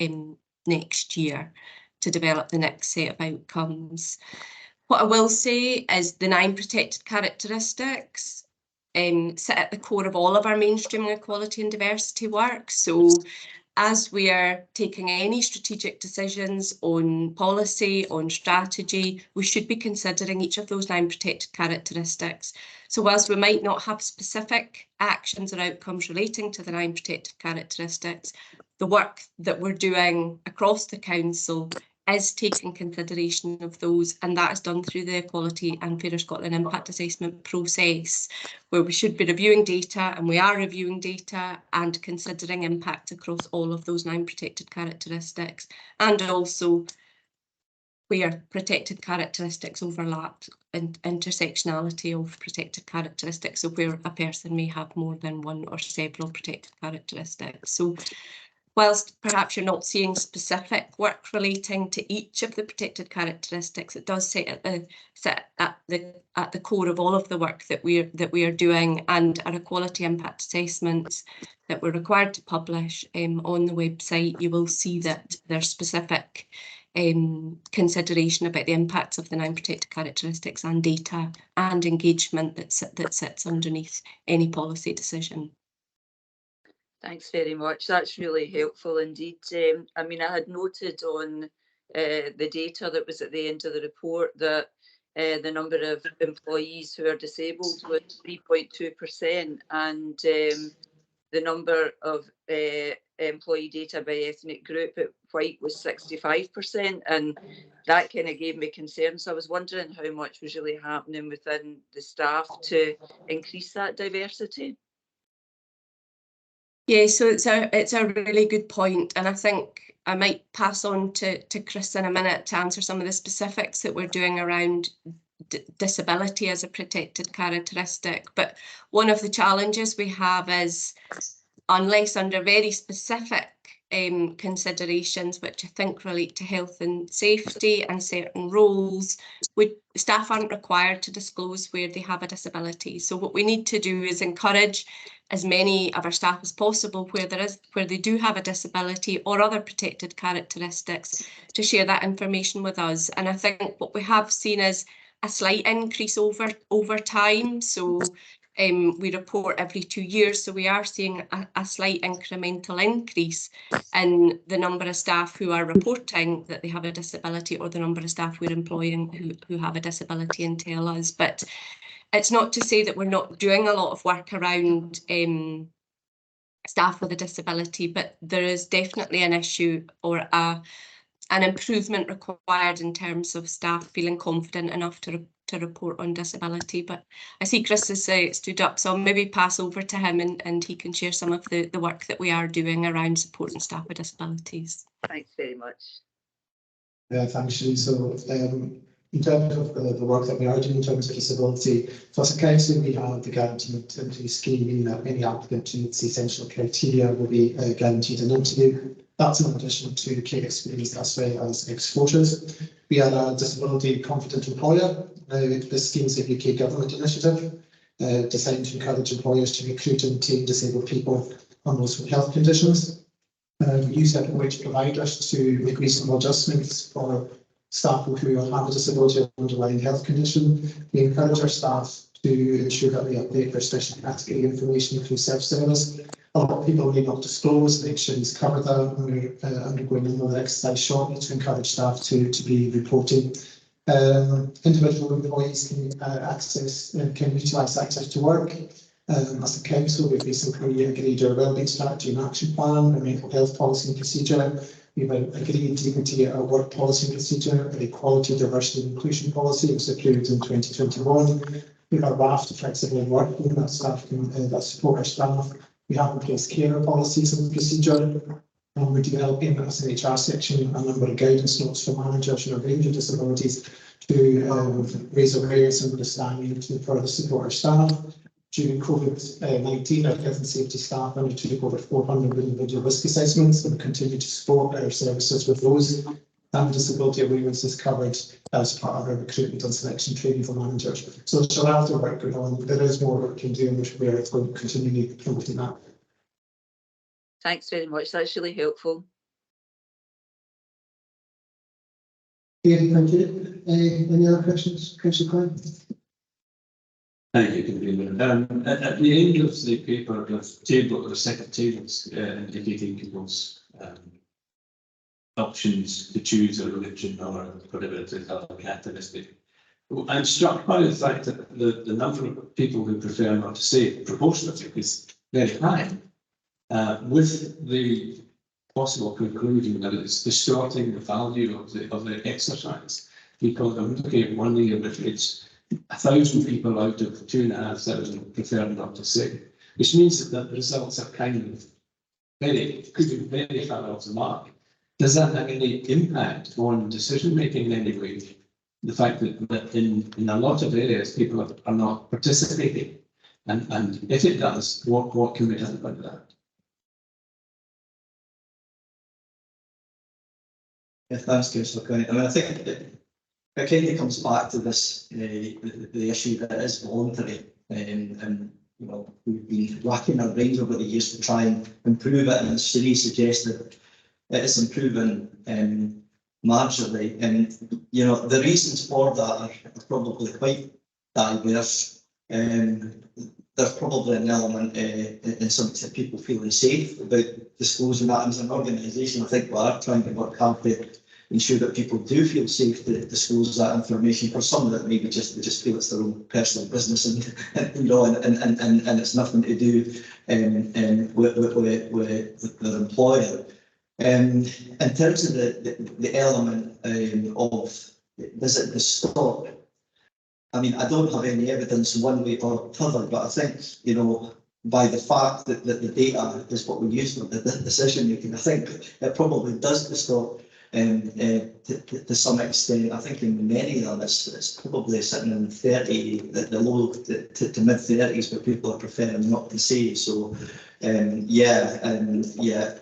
next year to develop the next set of outcomes. What I will say is the 9 protected characteristics sit at the core of all of our mainstreaming, equality and diversity work. So as we are taking any strategic decisions on policy, on strategy, we should be considering each of those 9 protected characteristics. So whilst we might not have specific actions or outcomes relating to the 9 protected characteristics, the work that we're doing across the council is taking consideration of those, and that is done through the Equality and Fairer Scotland Impact Assessment process, where we should be reviewing data, and we are reviewing data and considering impact across all of those 9 protected characteristics, and also where protected characteristics overlap and intersectionality of protected characteristics, so where a person may have more than one or several protected characteristics. So whilst perhaps you're not seeing specific work relating to each of the protected characteristics, it does sit at the core of all of the work that we are doing, and our equality impact assessments that we're required to publish on the website. You will see that there's specific consideration about the impacts of the 9 protected characteristics and data and engagement that sits underneath any policy decision. Thanks very much. That's really helpful indeed. I mean, I had noted on the data that was at the end of the report that the number of employees who are disabled was 3.2%, and the number of employee data by ethnic group at white was 65%, and that kind of gave me concern. So I was wondering how much was really happening within the staff to increase that diversity. Yeah, so it's a really good point, and I think I might pass on to Chris in a minute to answer some of the specifics that we're doing around disability as a protected characteristic. But one of the challenges we have is, unless under very specific considerations, which I think relate to health and safety and certain roles, staff aren't required to disclose where they have a disability. So what we need to do is encourage as many of our staff as possible where they do have a disability or other protected characteristics to share that information with us. And I think what we have seen is a slight increase over time. So we report every 2 years, so we are seeing a slight incremental increase in the number of staff who are reporting that they have a disability, or the number of staff we're employing who have a disability and tell us. But it's not to say that we're not doing a lot of work around staff with a disability, but there is definitely an issue or an improvement required in terms of staff feeling confident enough to report on disability. But I see Chris has stood up, so I'll maybe pass over to him and he can share some of the work that we are doing around supporting staff with disabilities. Thanks very much. Yeah, thanks, Shane. So in terms of the work that we are doing in terms of disability, so as a council we have the guaranteed interview scheme, meaning that any applicant who meets the essential criteria will be guaranteed an interview. That's in addition to care experience as well as exposures. We are a disability confident employer. This scheme is a UK government initiative designed to encourage employers to recruit and retain disabled people and those with health conditions. We use that wage providers to make reasonable adjustments for staff who have a disability or underlying health condition. We encourage our staff to ensure that we update their special category information through self-service. A lot of people may not disclose, make sure he's covered that, and we're undergoing another exercise shortly to encourage staff to be reporting. Individual employees can utilise access to work. As a council, we've recently agreed our wellbeing strategy and action plan, our mental health policy and procedure. We've agreed dignity at our work policy and procedure, an equality, diversity and inclusion policy. It was approved in 2021. We have a raft of flexible working that staff can that support our staff. We have in place carer policies and procedure, and we're developing as an HR section a number of guidance notes for managers and a range of disabilities to raise awareness and understanding to further support our staff. During COVID-19, our health and safety staff undertook over 400 individual risk assessments and continue to support our services with those. And disability awareness is covered as part of our recruitment and selection training for managers. So there's a lot of work going on. There is more work we can do, and we are going to continue promoting that. Thanks very much. That's really helpful. Okay, thank you. Any other questions, Councillor Klein? Thank you, Convener. At the end of the paper, the second tables indicating people's options to choose a religion or whatever it is, other characteristic. I'm struck by the fact that the number of people who prefer not to say proportionately is very high, with the possible conclusion that it's distorting the value of the exercise. Because I'm looking at one year which it's 1,000 people out of 2,500 prefer not to say, which means that the results are kind of could be very far off the mark. Does that have any impact on decision making in any way? The fact that in a lot of areas people are not participating, and if it does, what can be done about that? Yeah, thanks, Councillor Cooney. I mean, I think it kind of comes back to this the issue that it is voluntary, and you know, we've been racking our brains over the years to try and improve it, and as Shirley suggested, it is improving marginally. And, you know, the reasons for that are probably quite diverse. There's probably an element in some that people feeling safe about disclosing that. And as an organisation, I think we are trying to work hard to ensure that people do feel safe to disclose that information. For some of it, maybe they just feel it's their own personal business, and you know, and it's nothing to do with their employer. In terms of the element of does it distort? I mean, I don't have any evidence one way or t'other, but I think, you know, by the fact that the data is what we use for the decision making, I think it probably does distort to some extent. I think in many of them it's probably sitting in 30, the low to mid 30s where people are preferring not to say. So yeah,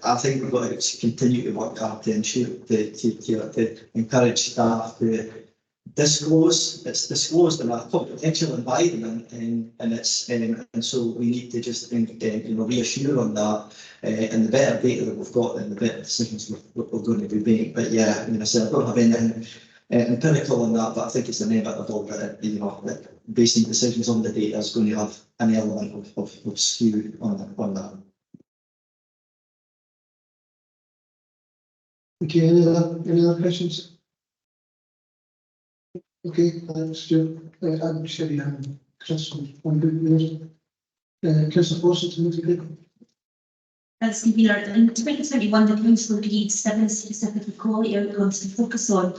I think we've got to continue to work hard to ensure to encourage staff to disclose. It's disclosed in a confidential environment, and it's and so we need to just you know, reassure on that. And the better data that we've got, and the better decisions we're going to be making. But yeah, I mean, I said I don't have anything empirical on that, but I think it's inevitable that, you know, that basing decisions on the data is going to have an element of skew on that. Okay, any other questions? Okay, Stuart, I'm Sherry and Chris on good news. Chris, As convener, in 2021, the Council agreed 7 specific equality outcomes to focus on,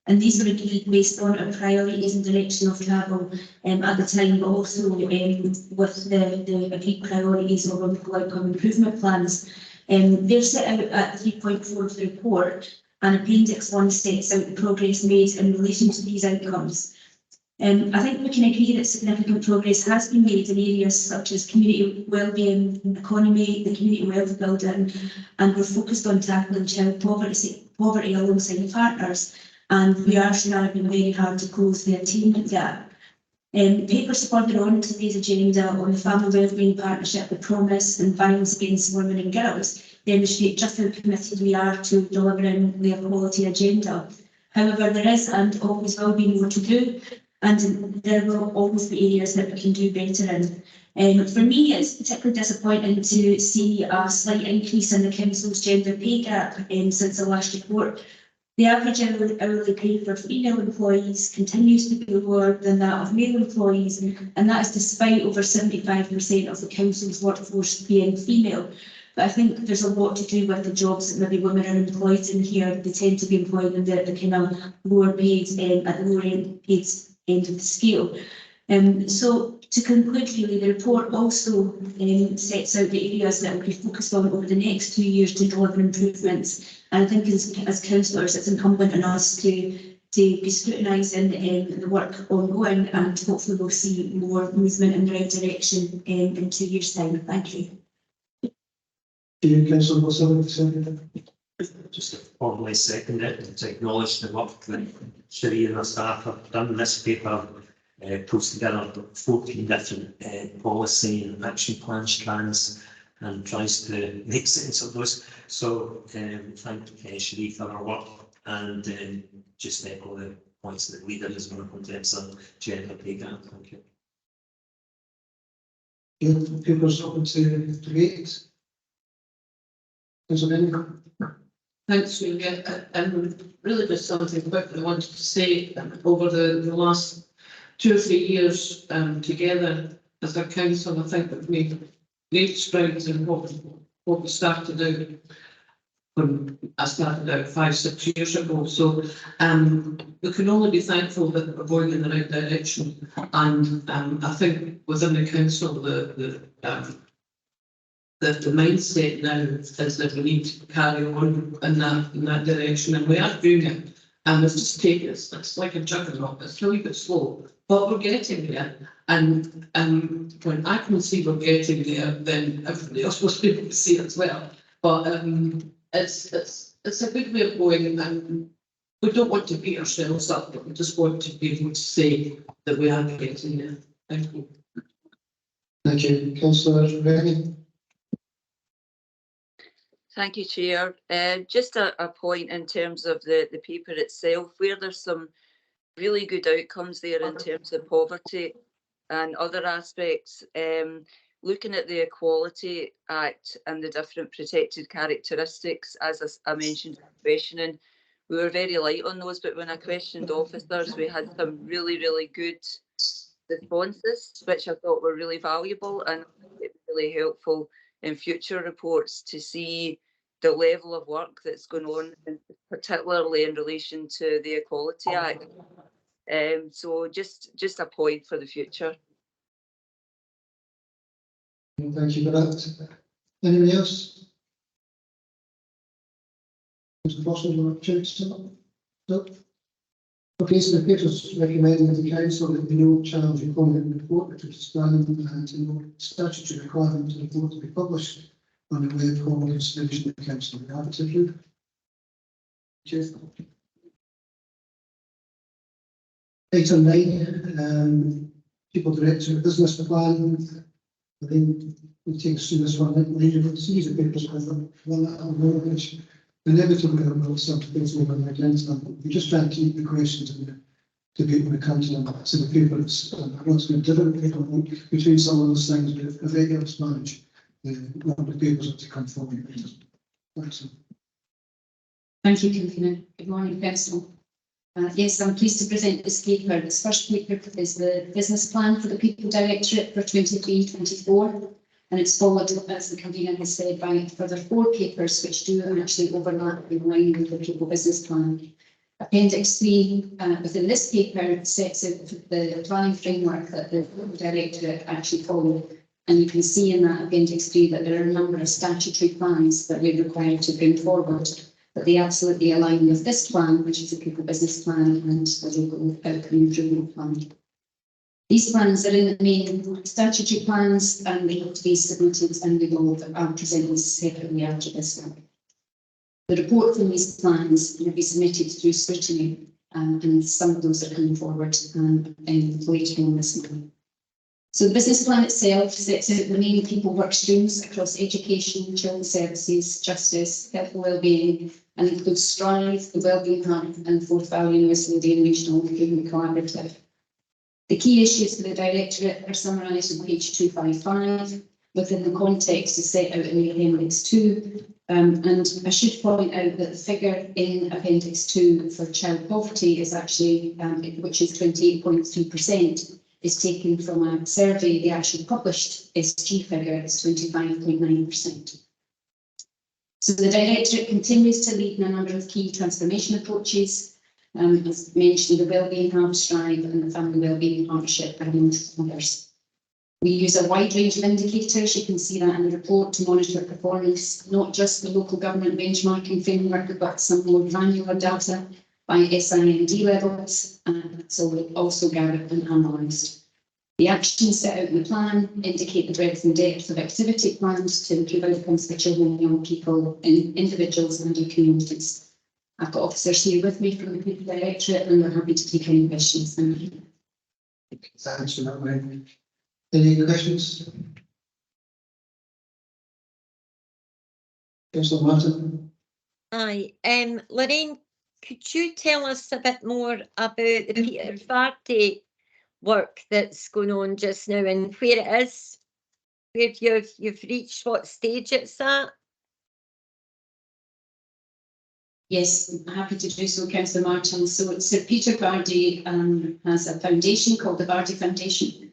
and these were agreed based on our priorities and direction of travel at the time, but also with the agreed priorities of our outcome improvement plans. They're set out at 3.4 of the report, and Appendix 1 sets out the progress made in relation to these outcomes. I think we can agree that significant progress has been made in areas such as community wellbeing, economy, the community wealth building, and we're focused on tackling child poverty alongside partners, and we are striving very hard to close the attainment gap. Papers further on today's agenda on the Family Wellbeing Partnership, the Promise, and violence against women and girls demonstrate just how committed we are to delivering the equality agenda. However, there is and always will be more to do, and there will always be areas that we can do better in. For me, it's particularly disappointing to see a slight increase in the Council's gender pay gap since the last report. The average hourly pay for female employees continues to be lower than that of male employees, and that is despite over 75% of the Council's workforce being female. But I think there's a lot to do with the jobs that maybe women are employed in here. They tend to be employed in the kind of lower paid, at the lower paid end of the scale. So to conclude, really, the report also sets out the areas that will be focused on over the next 2 years to deliver improvements. And I think as councillors, it's incumbent on us to be scrutinising the work ongoing, and hopefully we'll see more movement in the right direction in 2 years' time. Thank you. Councillor Wilson, just to formally second it and to acknowledge the work that Sherry and her staff have done. This paper pulls together 14 different policy and action plan strands and tries to make sense of those. So thank Sherry for her work, and just echo the points that the leader has made in terms of gender pay gap. Thank you. Papers open to debate. Thanks, Julia. And really just something quick that I wanted to say. Over the last 2 or 3 years together as a council, I think that we've made great strides in what we started out when I started out 5-6 years ago. So we can only be thankful that we're going in the right direction. And I think within the council, the mindset now is that we need to carry on in that direction, and we are doing it. And it's just taking us, it's like a juggernaut, it's a wee bit slow, but we're getting there. And when I can see we're getting there, then everybody else will be able to see it as well. But it's a good way of going, and we don't want to beat ourselves up, but we just want to be able to say that we are getting there. Thank you. Thank you, Councillor Rennie. Thank you, Chair. Just a point in terms of the paper itself, where there's some really good outcomes there in terms of poverty and other aspects. Looking at the Equality Act and the different protected characteristics, as I mentioned in questioning, we were very light on those, but when I questioned officers, we had some really, really good responses, which I thought were really valuable, and it was really helpful in future reports to see the level of work that's going on, particularly in relation to the Equality Act. So just a point for the future. Thank you for that. Anybody else? Mr. Foster, you want to check? No. Okay, so the papers recommending to the council that no challenge in comment report, which is standing and no statutory requirement to the report to be published on the way of formal consideration of the council. We have it to approve. Cheers. Item 9, people director business plan. I think we'll take us through this one. These are papers which inevitably will some things over and against them. We just try to keep the questions in the debate when it comes to them. So the papers, I'm not going to different between some of those things, but if they get us managed, the papers have to come forward. Thanks. Thank you, Convener. Good morning, Council. Yes, I'm pleased to present this paper. This first paper is the business plan for the People Directorate for 23-24, and it's followed, as the Convener has said, by further 4 papers which do actually overlap in line with the People Business Plan. Appendix 3 within this paper sets out the planning framework that the People Directorate actually follow, and you can see in that Appendix 3 that there are a number of statutory plans that we're required to bring forward. But they absolutely align with this plan, which is the People Business Plan and the Local Outcome Improvement Plan. These plans are in the main statutory plans, and they have to be submitted, and we will present these separately after this one. The report from these plans will be submitted through scrutiny, and some of those are coming forward later on this month. So the business plan itself sets out the main people work streams across education, children's services, justice, health and wellbeing, and includes Strive, the Wellbeing Hub, and Fourth Valley and West Lothian Regional Improvement Collaborative. The key issues for the Directorate are summarised on page 255, within the context is set out in the Appendix 2. And I should point out that the figure in Appendix 2 for child poverty is actually, which is 28.3%, is taken from a survey. The actual published SG figure is 25.9%. So the Directorate continues to lead in a number of key transformation approaches, as mentioned, the Wellbeing Hub, Strive, and the Family Wellbeing Partnership, among others. We use a wide range of indicators, you can see that in the report, to monitor performance, not just the local government benchmarking framework, but some more granular data by SIND levels, so we also gathered and analysed. The actions set out in the plan indicate the breadth and depth of activity plans to improve outcomes for children and young people, individuals and their communities. I've got officers here with me from the People Directorate, and we're happy to take any questions. Thank you. Thanks for that, Wayne. Any questions? Councillor Martin. Aye, Lorraine, could you tell us a bit more about the Peter Vardy work that's going on just now and where it is, where you've reached, what stage it's at? Yes, I'm happy to do so, Councillor Martin. So Sir Peter Vardy has a foundation called the Vardy Foundation,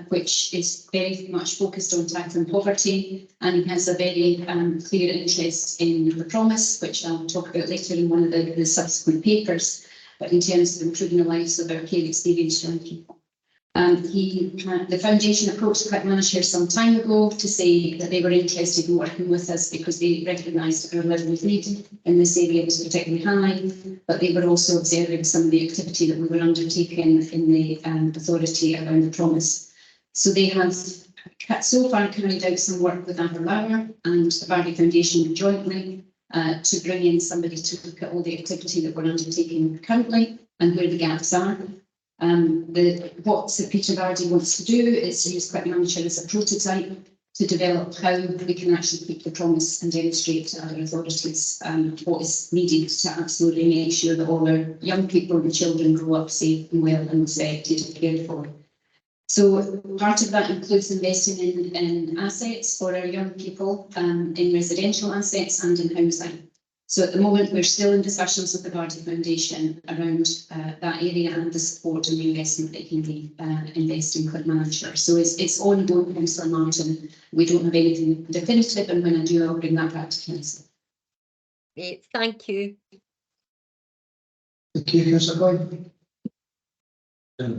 which is very much focused on tackling poverty, and he has a very clear interest in the promise, which I'll talk about later in one of the subsequent papers, but in terms of improving the lives of our care experienced young people. The foundation approached Clackmannanshire some time ago to say that they were interested in working with us because they recognised our level of need in this area was particularly high, but they were also observing some of the activity that we were undertaking in the authority around the promise. So they have so far carried out some work with Amber Lauer and the Vardy Foundation jointly to bring in somebody to look at all the activity that we're undertaking currently and where the gaps are. What Sir Peter Vardy wants to do is use Clackmannanshire as a prototype to develop how we can actually keep the promise and demonstrate to other authorities what is needed to absolutely make sure that all our young people and children grow up safe and well and respected and cared for. So part of that includes investing in assets for our young people, in residential assets and in housing. So at the moment, we're still in discussions with the Barty Foundation around that area and the support and the investment that can be invested in Clackmannanshire. So it's ongoing, Councillor Martin. We don't have anything definitive, and when I do, I'll bring that back to Council. Great, thank you. Thank you, Councillor Boyd.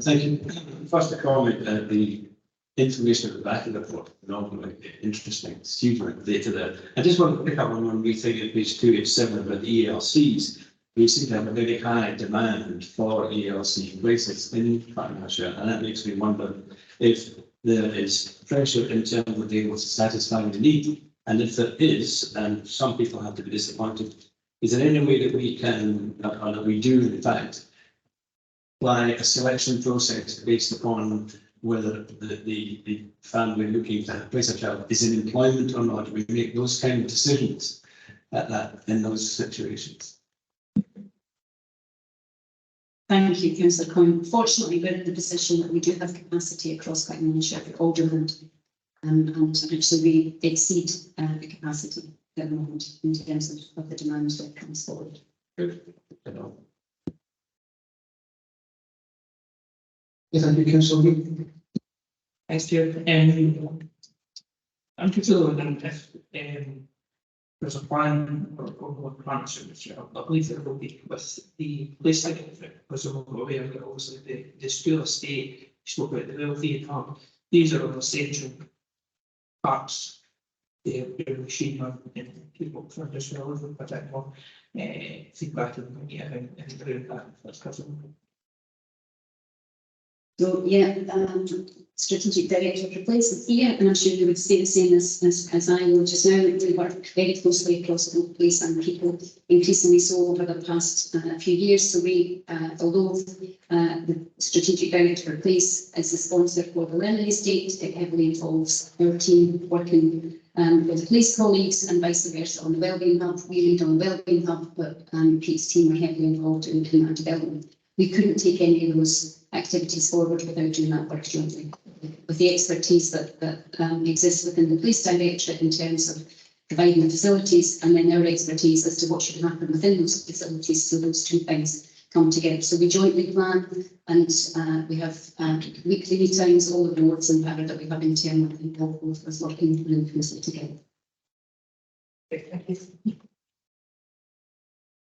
Thank you. First, a comment. The information at the back of the report, phenomenally interesting. It's huge amount of data there. I just want to pick up on one wee thing at page 287 about the ELCs. We seem to have a very high demand for ELC places in Clackmannanshire, and that makes me wonder if there is pressure in terms of being able to satisfy the need. And if there is, and some people have to be disappointed, is there any way that we can, or that we do in fact, apply a selection process based upon whether the family looking to place a child is in employment or not? We make those kind of decisions in those situations. Thank you, Councillor Coyne. Fortunately, we're in the position that we do have capacity across Clackmannanshire for Alderland, and actually we exceed the capacity at the moment in terms of the demand that comes forward. Good. Thank you, Councillor Lee. Thanks, Chair. I'm particularly wondering if there's a plan or partnership with you. I believe there will be with the place like it, because I'm aware that obviously the school estate, you spoke about the welfare part, these are all essential parts. The machine and people from this relevant particular feedback and that's covered. So yeah, strategic director replaces here, and I'm sure you would say the same as I will just now. We work very closely across the whole place and people increasingly so over the past few years. So we, although the strategic director replace is the sponsor for the learning estate, it heavily involves our team working with police colleagues and vice versa on the wellbeing hub. We lead on the wellbeing hub, but Pete's team are heavily involved in that development. We couldn't take any of those activities forward without doing that work jointly, with the expertise that exists within the police directorate in terms of providing the facilities, and then our expertise as to what should happen within those facilities, so those two things come together. So we jointly plan, and we have weekly meetings, all the boards and power that we have internally, and both of us working really closely together. Thank you. Thank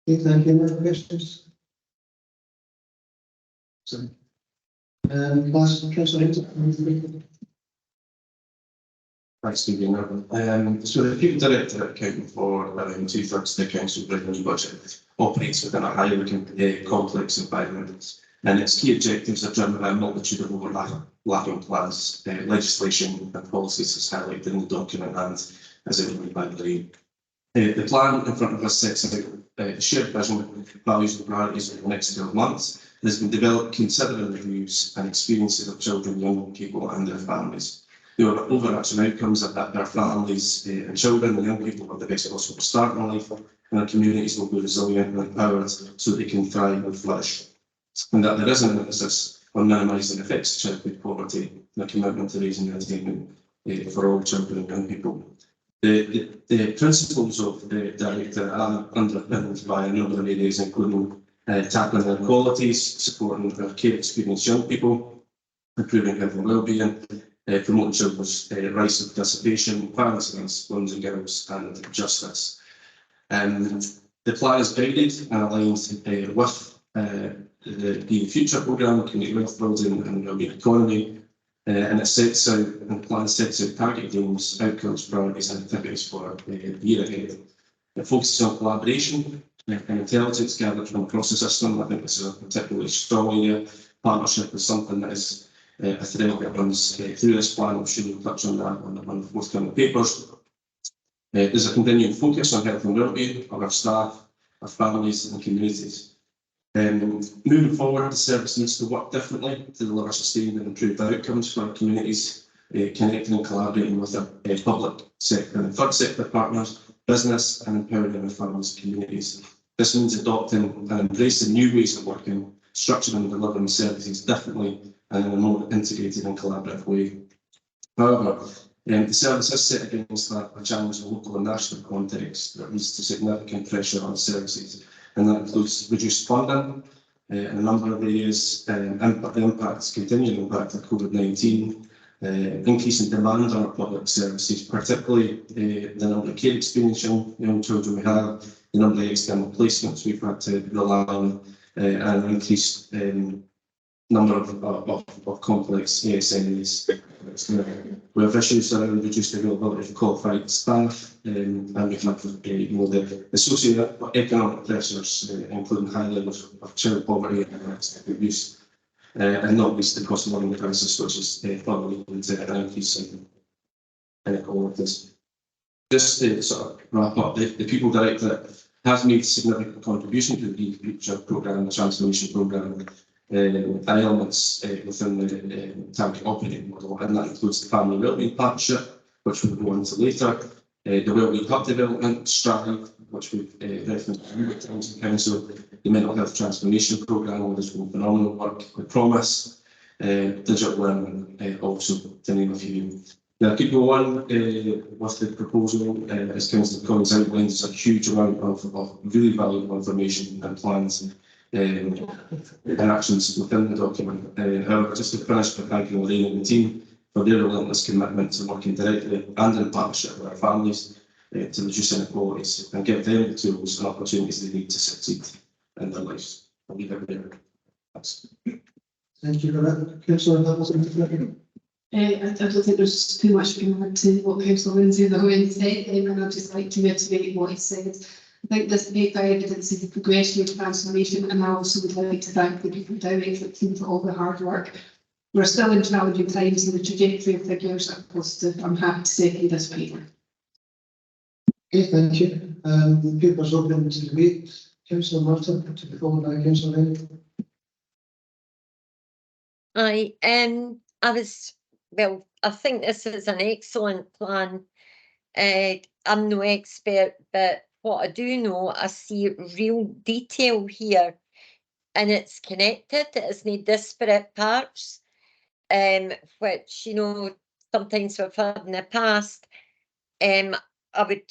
you. Any other questions? Sorry. Last Councillor Hinton. Thanks, Stephen. So the People Directorate, accounting for around 2/3 of the council revenue budget, operates within a highly complex environment, and its key objectives are driven by a multitude of overlapping plans, legislation and policies as highlighted in the document and as outlined by Lorraine. The plan in front of us sets out a shared vision, values and priorities over the next 12 months. It has been developed considering the views and experiences of children, young people and their families. The overarching outcomes are that their families and children and young people have the best possible start in life, and their communities will be resilient and empowered so they can thrive and flourish. And that there is an emphasis on minimising the effects of childhood poverty and a commitment to raising and attainment for all children and young people. The principles of the director are underpinned by a number of areas, including tackling inequalities, supporting our care experienced young people, improving health and wellbeing, promoting children's rights and participation, violence against women and girls, and justice. The plan is guided and aligned with the future programme, community wealth building and wellbeing economy, and it sets out, and the plan sets out target aims, outcomes, priorities and activities for the year ahead. It focuses on collaboration and intelligence gathered from across the system. I think this is a particularly strong area. Partnership is something that is a thread that runs through this plan. I'm sure we'll touch on that on the forthcoming papers. There's a continuing focus on health and wellbeing of our staff, our families and communities. Moving forward, the service needs to work differently to deliver sustained and improved outcomes for our communities. connecting and collaborating with our public sector and third sector partners, business, and empowering our families and communities. This means adopting and embracing new ways of working, structuring and delivering services differently and in a more integrated and collaborative way. However, the service is set against a challenging local and national context that leads to significant pressure on services, and that includes reduced funding in a number of areas, continuing impact of COVID-19, increasing demand on our public services, particularly the number of care experience young children we have, the number of external placements we've had to rely on, and an increased number of complex ASMEs. We have issues around reduced availability of qualified staff, and we have the socio-economic pressures, including high levels of child poverty and abuse, and not least the cost of living crisis, which is further leading to an increase in inequalities. Just to sort of wrap up, the People Directorate has made significant contribution to the future programme, the transformation programme, and elements within the target operating model, and that includes the Family Wellbeing Partnership, which we'll go into later, the Wellbeing Hub Development, Strive, which we've referenced a number of times in Council, the Mental Health Transformation Programme, where there's been phenomenal work, the Promise, Digital Learning, also to name a few. Now, I could go on with the proposal, as Councillor Collins outlined, there's a huge amount of really valuable information and plans and actions within the document. However, just to finish by thanking Lorraine and the team for their relentless commitment to working directly and in partnership with our families to reduce inequalities and give them the tools and opportunities they need to succeed in their lives. I'll leave it there. Thanks. Thank you for that. Councillor Hamilton. I don't think there's too much to add to what Councillor Lindsay and said, and I'd just like to reiterate what he said. I think this paper evidences the progression of transformation, and I also would like to thank the People Directorate team for all the hard work. We're still in challenging times, and the trajectory of figures are positive. I'm happy to second this paper. Okay, thank you. The paper's open to debate. Councillor Martin, to be followed by Councillor Rennie. I think this is an excellent plan. I'm no expert, but what I do know, I see real detail here, and it's connected. It isn't disparate parts, which, sometimes we've had in the past. I would,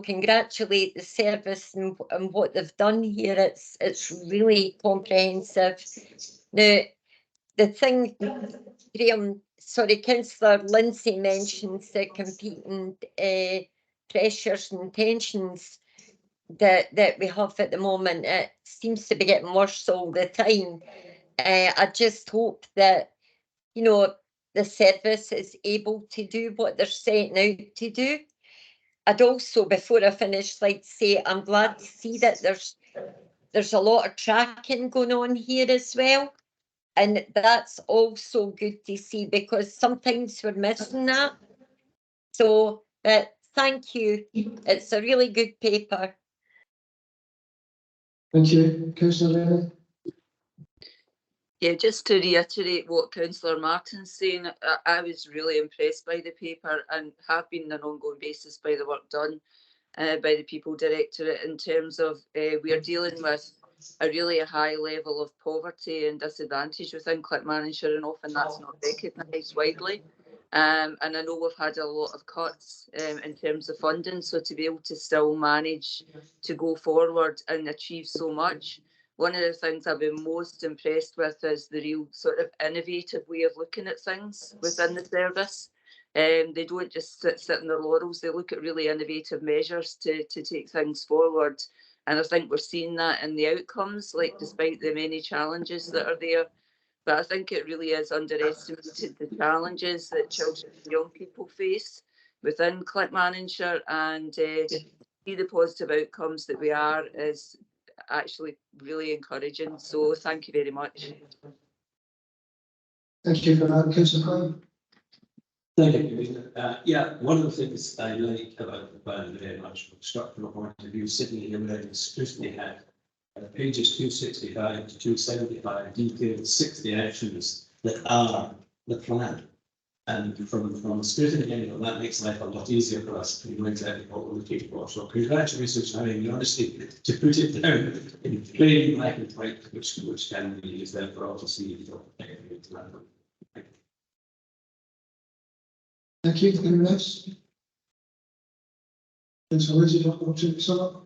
congratulate the service and what they've done here. It's really comprehensive. Now, the thing, Councillor Lindsay mentions the competing pressures and tensions that we have at the moment. It seems to be getting worse all the time. I just hope that, the service is able to do what they're setting out to do. I'd also, before I finish, like to say I'm glad to see that there's a lot of tracking going on here as well. And that's also good to see, because sometimes we're missing that. So, thank you. It's a really good paper. Thank you. Councillor Rennie. Yeah, just to reiterate what Councillor Martin's saying, I was really impressed by the paper and have been on an ongoing basis by the work done by the People Directorate in terms of we are dealing with a high level of poverty and disadvantage within Clackmannanshire, and often that's not recognised widely. And I know we've had a lot of cuts in terms of funding, so to be able to still manage to go forward and achieve so much. One of the things I've been most impressed with is the real sort of innovative way of looking at things within the service. They don't just sit in their laurels, they look at really innovative measures to take things forward. And I think we're seeing that in the outcomes, like despite the many challenges that are there. But I think it really is underestimated the challenges that children and young people face within Clackmannanshire, and see the positive outcomes that we are is actually really encouraging. So thank you very much. Thank you for that, Councillor Collins. Thank you. Yeah, one of the things I like about the plan very much from a structural point of view, sitting here where the scrutiny had pages 265 to 275 detailed 60 actions that are the plan. And from a scrutiny angle, that makes life a lot easier for us to know exactly what we're looking for. So congratulations on having the honesty to put it down in plain black and white, which can be used there for all to see. Thank you. Anyone else? Councillor Lindsay, do you want to sum up?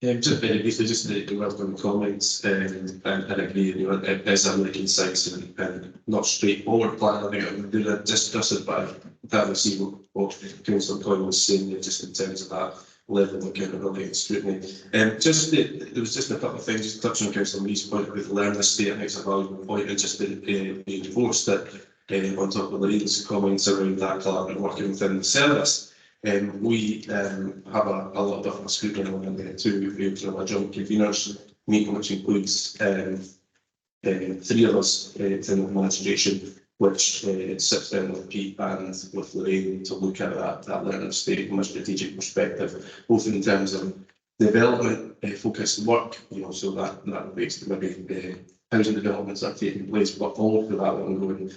Just very briefly, just the welcome comments, and agree, you know, it is a really concise and not straightforward plan. I think I'm doing it discussed, but I can't see what Councillor Coyle was saying there, just in terms of that level of accountability and scrutiny. There was just a couple of things, just touching on Councillor Lee's point with learn this state, I think it's a valuable point, and just to reinforce that on top of Lorraine's comments around that collaborative working within the service. We have a lot of scrutiny on the two our joint conveners meeting, which includes 3 of us within the administration, which sits down with Pete and with Lorraine to look at that learning state from a strategic perspective, both in terms of development focused work, you know, so that relates to maybe housing developments that are taking place, but all of that ongoing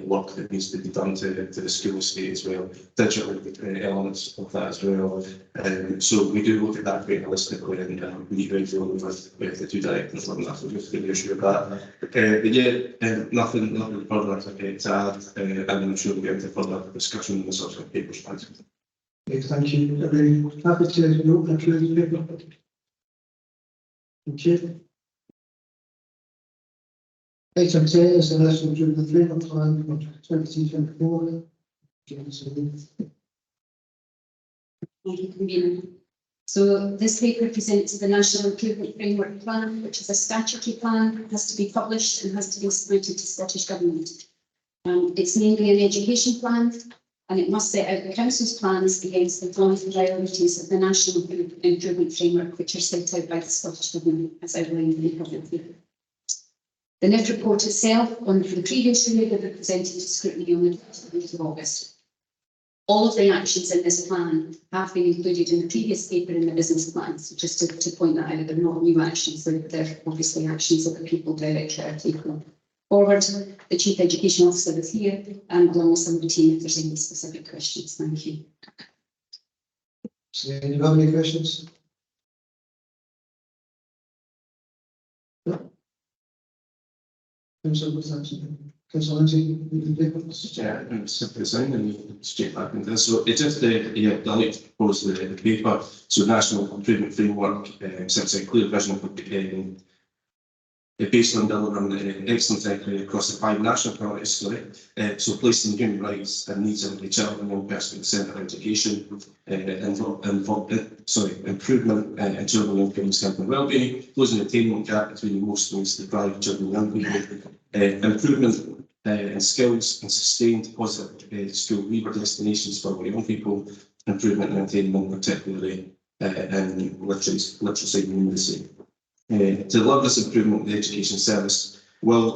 work that needs to be done to the school estate as well, digital elements of that as well. So we do look at that very holistically and meet regularly with the two directors on that, so just the issue of that. But yeah, nothing further to add, and I'm sure we'll get into further discussion in the subsequent papers. Okay, thank you. Are we happy to open a closing paper? Thank you. Item 10 is the National Improvement Framework Plan for 2024. Thank you, Convener. So this paper presents the National Improvement Framework Plan, which is a statutory plan, has to be published and has to be submitted to Scottish Government. It's mainly an education plan, and it must set out the Council's plans against the joint priorities of the National Improvement Framework, which are set out by the Scottish Government, as outlined in the public paper. The NIF report itself on the previous year will be presented to scrutiny on the 20th of August. All of the actions in this plan have been included in the previous paper in the business plan. So just to point that out, they're not new actions, they're obviously actions that the people directly are taking forward. The Chief Education Officer is here, along with some of the team if there's any specific questions. Thank you. So, do you have any questions? No? Councillor Lindsay, Yeah, I'm simply saying, and straight back into this. So it's just I'd like to propose the paper. So National Improvement Framework sets a clear vision for based on delivering excellent equity across the 5 national priorities. So placing human rights and needs of the child and young person at the centre of education, improvement in children and young people's health and wellbeing, closing the attainment gap between the most deprived children and young people, improvement in skills and sustained positive school leaver destinations for young people, improvement in attainment, particularly in literacy and numeracy. To deliver this improvement, the education service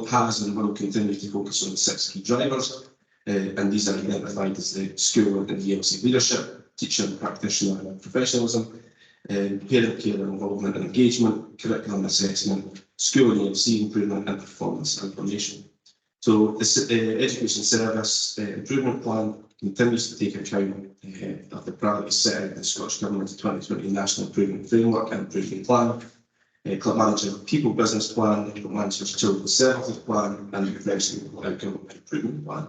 has and will continue to focus on the 6 key drivers, and these are identified as the school and the ELC leadership, teacher and practitioner professionalism, parent care involvement and engagement, curriculum assessment, school and ELC improvement, and performance and formation. So the education service improvement plan continues to take account of the priorities set out in the Scottish Government's 2020 National Improvement Framework and Improvement Plan, Clackmannanshire People Business Plan, Clackmannanshire Children's Services Plan, and the Professional Outcome Improvement Plan.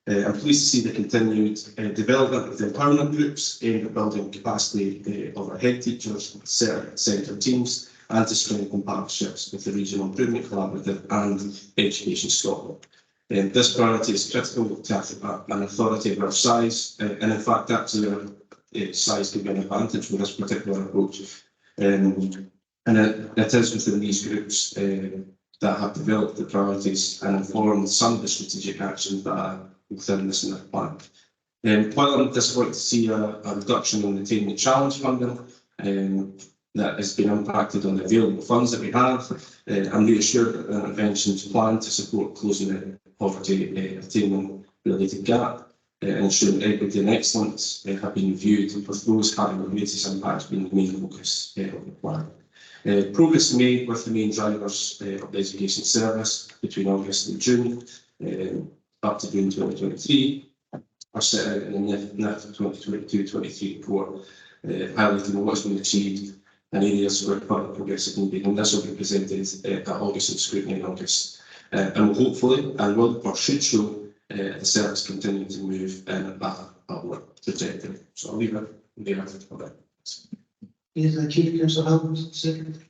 I'm pleased to see the continued development of the empowerment groups aimed at building capacity of our head teachers, centre teams, and to strengthen partnerships with the Regional Improvement Collaborative and Education Scotland. This priority is critical to have an authority of our size, and in fact, actually, our size could be an advantage for this particular approach. And it is within these groups that have developed the priorities and informed some of the strategic actions that are within this NIF plan. While I'm disappointed to see a reduction in the Attainment Challenge funding that has been impacted on the available funds that we have, I'm reassured that the interventions planned to support closing the poverty attainment related gap and ensuring equity and excellence have been reviewed, with those having the greatest impact being the main focus of the plan. Progress made with the main drivers of the education service between August and June. up to June 2023 are set out in the NIF 2022-23 report, highlighting what's been achieved and areas where further progress has been made, and this will be presented at August of scrutiny in August. And will hopefully, and will or should show, the service continuing to move in that upward trajectory. So I'll leave it there for that. Yes, thank you, Councillor Hamilton, second.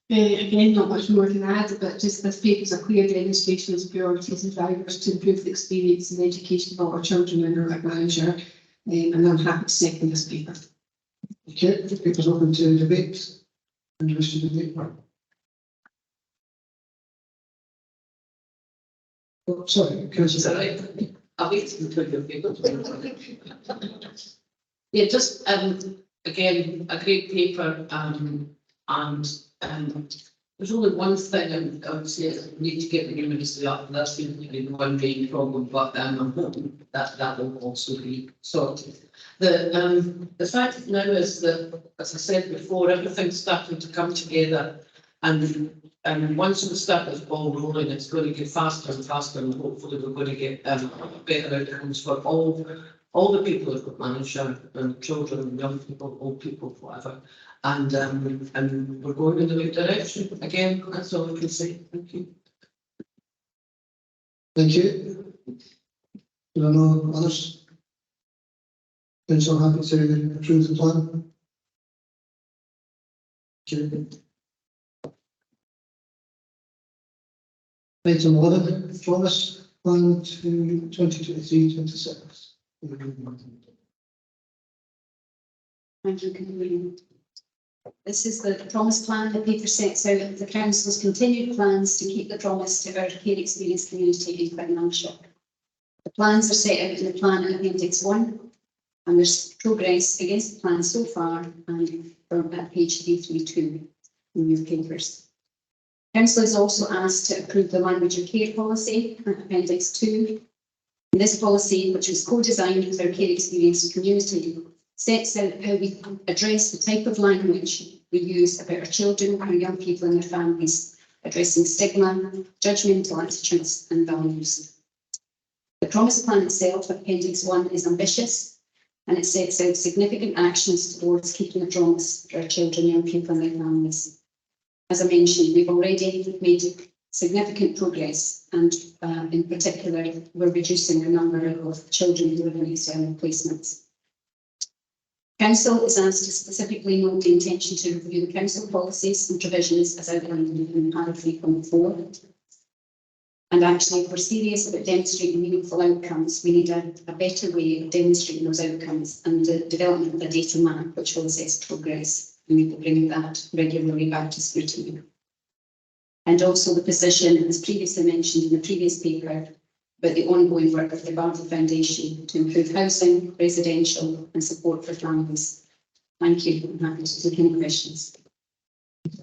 Again, not much more to add, but just this paper is a clear demonstration of priorities and drivers to improve the experience and education of all our children in our Clackmannanshire, and I'm happy to second this paper. Okay, the paper's open to debate. And wish to debate. Oh, sorry, Councillor. I'll wait until your paper. Yeah, just again, a great paper, and there's only one thing I would say, we need to get the new ministry up, and that's been one main problem, but I'm hoping that that will also be sorted. The fact now is that, as I said before, everything's starting to come together, and once we start this ball rolling, it's going to get faster and faster, and hopefully we're going to get better outcomes for all the people who've got Clackmannanshire, and children, young people, old people, whatever. And we're going in the right direction. Again, that's all I can say. Thank you. Thank you. There are no others. Councillor happy to approve the plan. Okay. Item 11, promise plan to 2023-26. Thank you, Convener. This is the promise plan. The paper sets out the council's continued plans to keep the promise to our care experience community in Clackmannanshire. The plans are set out in the plan at Appendix 1, and there's progress against the plan so far, and from at page 332 in your papers. Council is also asked to approve the language of care policy at Appendix 2. And this policy, which was co-designed with our care experience community, sets out how we address the type of language we use about our children, our young people and their families, addressing stigma, judgmental attitudes and values. The promise plan itself, Appendix 1, is ambitious, and it sets out significant actions towards keeping the promise for our children, young people and their families. As I mentioned, we've already made significant progress, and in particular, we're reducing the number of children who are in external placements. Council is asked to specifically note the intention to review the council policies and provisions as outlined in paragraph 3.4. And actually, if we're serious about demonstrating meaningful outcomes, we need a better way of demonstrating those outcomes, and the development of a data map which will assess progress. We need to bring that regularly back to scrutiny. And also the position, as previously mentioned in the previous paper, about the ongoing work of the Bartley Foundation to improve housing, residential and support for families. Thank you. I'm happy to take any questions.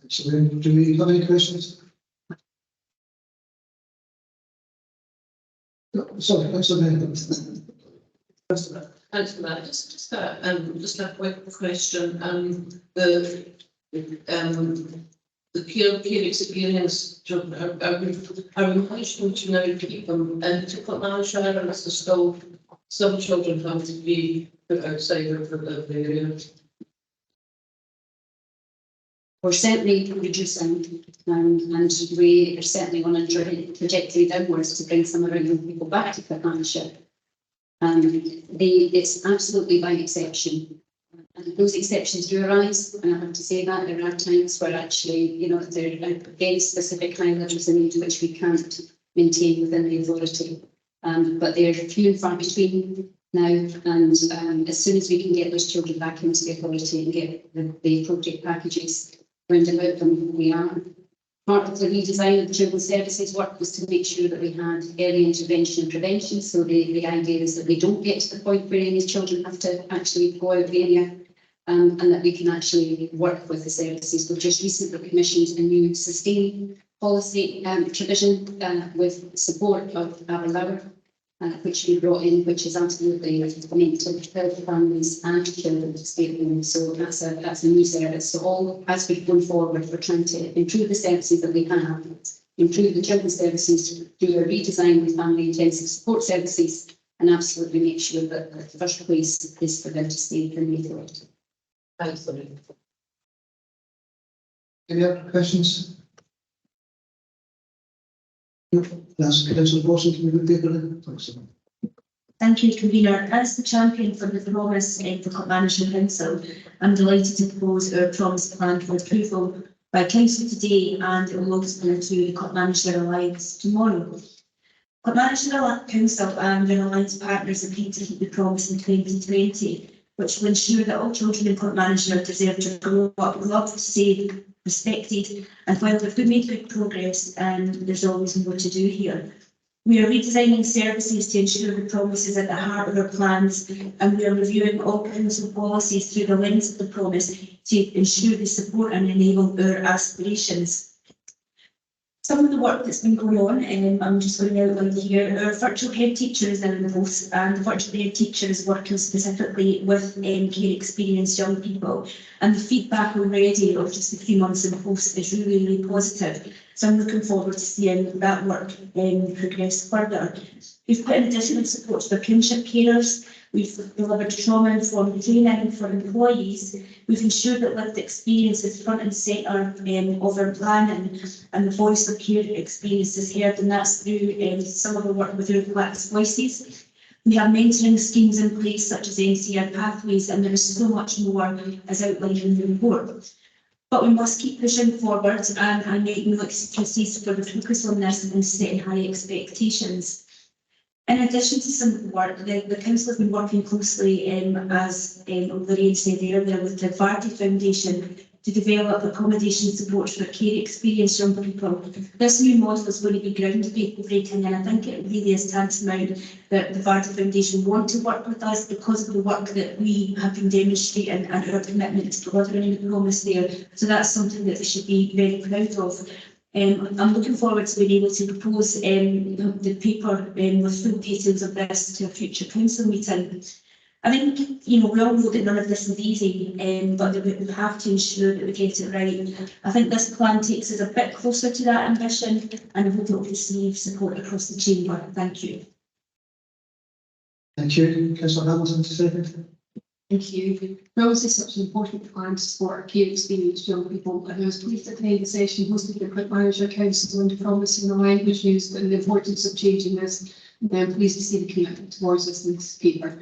So, do we have any questions? No, sorry, Councillor Bennett. Thanks for that. Just a quick question. The care experience, are we managing to now keep them into Clackmannanshire, and is there still some children have to be put outside of the area? We're certainly reducing, and we are certainly on a trajectory downwards to bring some of our young people back to Clackmannanshire. It's absolutely by exception. And those exceptions do arise, and I have to say that there are times where actually, there are very specific high levels of need which we can't maintain within the authority. But they're few and far between now, and as soon as we can get those children back into the authority and get the appropriate packages round about them, we are. Part of the redesign of the children's services work was to make sure that we had early intervention and prevention. So the idea is that we don't get to the point where any children have to actually go out of the area, and that we can actually work with the services. We've just recently commissioned a new sustain policy provision with support of our Lower, which we brought in, which is absolutely meant to help families and children to stay at home. So that's a new service. So as we've gone forward, we're trying to improve the services that we have, improve the children's services through a redesign with family intensive support services, and absolutely make sure that the first place is for them to stay in the Thanks, Lorraine. Any other questions? Yes, Councillor Wilson, can we move the paper in? Thanks. Thank you, Convener. As the champion for the promise in the Clackmannanshire Council, I'm delighted to propose our promise plan for approval by Council today, and it will also go to the Clackmannanshire Alliance tomorrow. Clackmannanshire Council and their alliance partners agreed to keep the promise in 2020, which will ensure that all children in Clackmannanshire deserve to grow up loved, safe, respected, and while we've made good progress, and there's always more to do here. We are redesigning services to ensure the promise is at the heart of our plans, and we are reviewing all council policies through the lens of the promise to ensure they support and enable our aspirations. Some of the work that's been going on, I'm just going to outline here. Our virtual head teacher is now in post, and the virtual head teacher is working specifically with care experienced young people. And the feedback already of just a few months in post is really, really positive. So I'm looking forward to seeing that work progress further. We've put in additional support for kinship carers. We've delivered trauma-informed training for employees. We've ensured that lived experience is front and centre of our planning, and the voice of care experience is heard, and that's through some of the work with our Black's Voices. We have mentoring schemes in place such as NCR Pathways, and there is so much more as outlined in the report. But we must keep pushing forward, and I make no excuses for the focus on this and setting high expectations. In addition to some of the work, the Council has been working closely, as Lorraine said earlier, with the Vardy Foundation to develop accommodation support for care experienced young people. This new model is going to be groundbreaking, and I think it really is tantamount that the Vardy Foundation want to work with us because of the work that we have been demonstrating and our commitment to delivering the promise there. So that's something that we should be very proud of. I'm looking forward to being able to propose the paper with full details of this to a future council meeting. I think, we all know that none of this is easy, but that we have to ensure that we get it right. I think this plan takes us a bit closer to that ambition, and I hope it will receive support across the chamber. Thank you. Thank you. Councillor Hamilton, second. Thank you. Promise is such an important plan to support our care experienced young people, and I was pleased to attend the session hosted by Clackmannanshire Council on the promise and the language used and the importance of changing this. And I'm pleased to see the commitment towards this in this paper.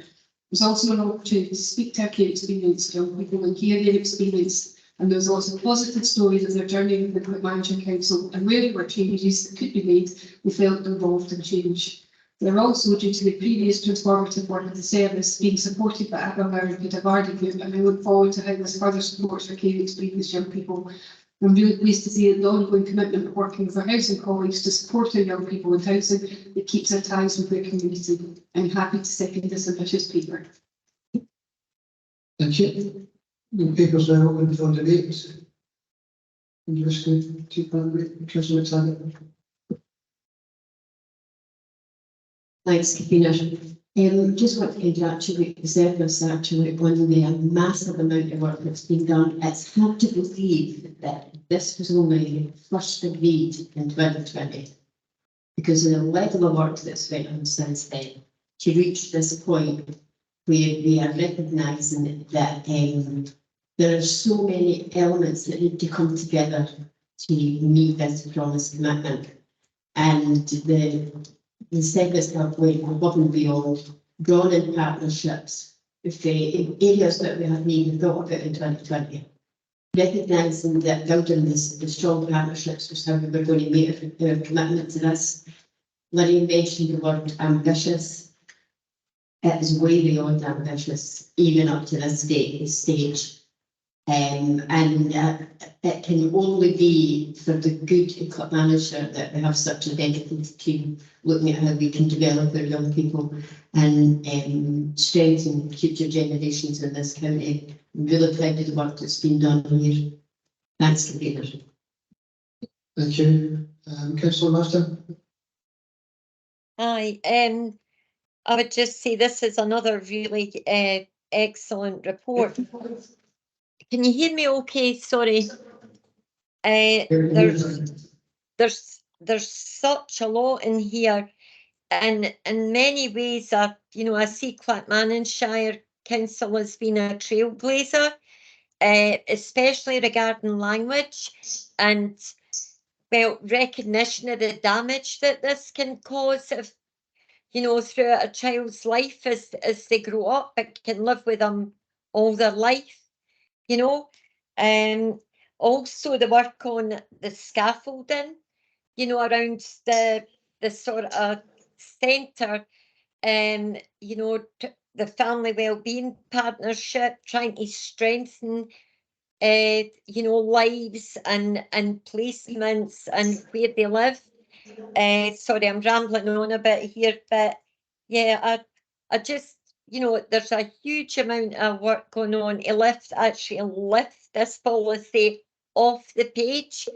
There's also an opportunity to speak to our care experienced young people and hear their experience, and there's also positive stories of their journey with the Clackmannanshire Council, and where there were changes that could be made, we felt involved in change. They're also, due to the previous transformative work of the service, being supported by Abermire and Peter Vardy Group, and I look forward to how this further supports our care experienced young people. I'm really pleased to see the ongoing commitment of working with our housing colleagues to support our young people in housing that keeps our ties with their community. I'm happy to second this ambitious paper. Thank you. The paper's now open for debate. Would you wish to Councillor Alexander? Thanks, Convener. Just want to congratulate the service actually on the massive amount of work that's been done. It's hard to believe that this was only first agreed in 2020, because of the level of work that's went on since then to reach this point where we are recognising that there are so many elements that need to come together to meet this promised commitment, and the service have went above and beyond, drawn in partnerships with the areas that we have needed thought about in 2020. Recognising that building the strong partnerships was how we were going to meet our commitment to this. Lorraine mentioned the word ambitious. It is way beyond ambitious, even up to this stage. And it can only be for the good of Clackmannanshire that we have such a dedicated team looking at how we can develop our young people and strengthen future generations in this county. I'm really proud of the work that's been done here. Thanks, Convener. Thank you. Councillor Marston? Aye, I would just say this is another really excellent report. Can you hear me okay? Sorry. There's there's such a lot in here, and in many ways, I see Clackmannanshire Council has been a trailblazer, especially regarding language and, well, recognition of the damage that this can cause if, throughout a child's life as they grow up, it can live with them all their life, Also the work on the scaffolding, around the sort of centre, the family wellbeing partnership, trying to strengthen, lives and placements and where they live. Sorry, I'm rambling on a bit here, but yeah, I just, there's a huge amount of work going on to actually lift this policy off the page,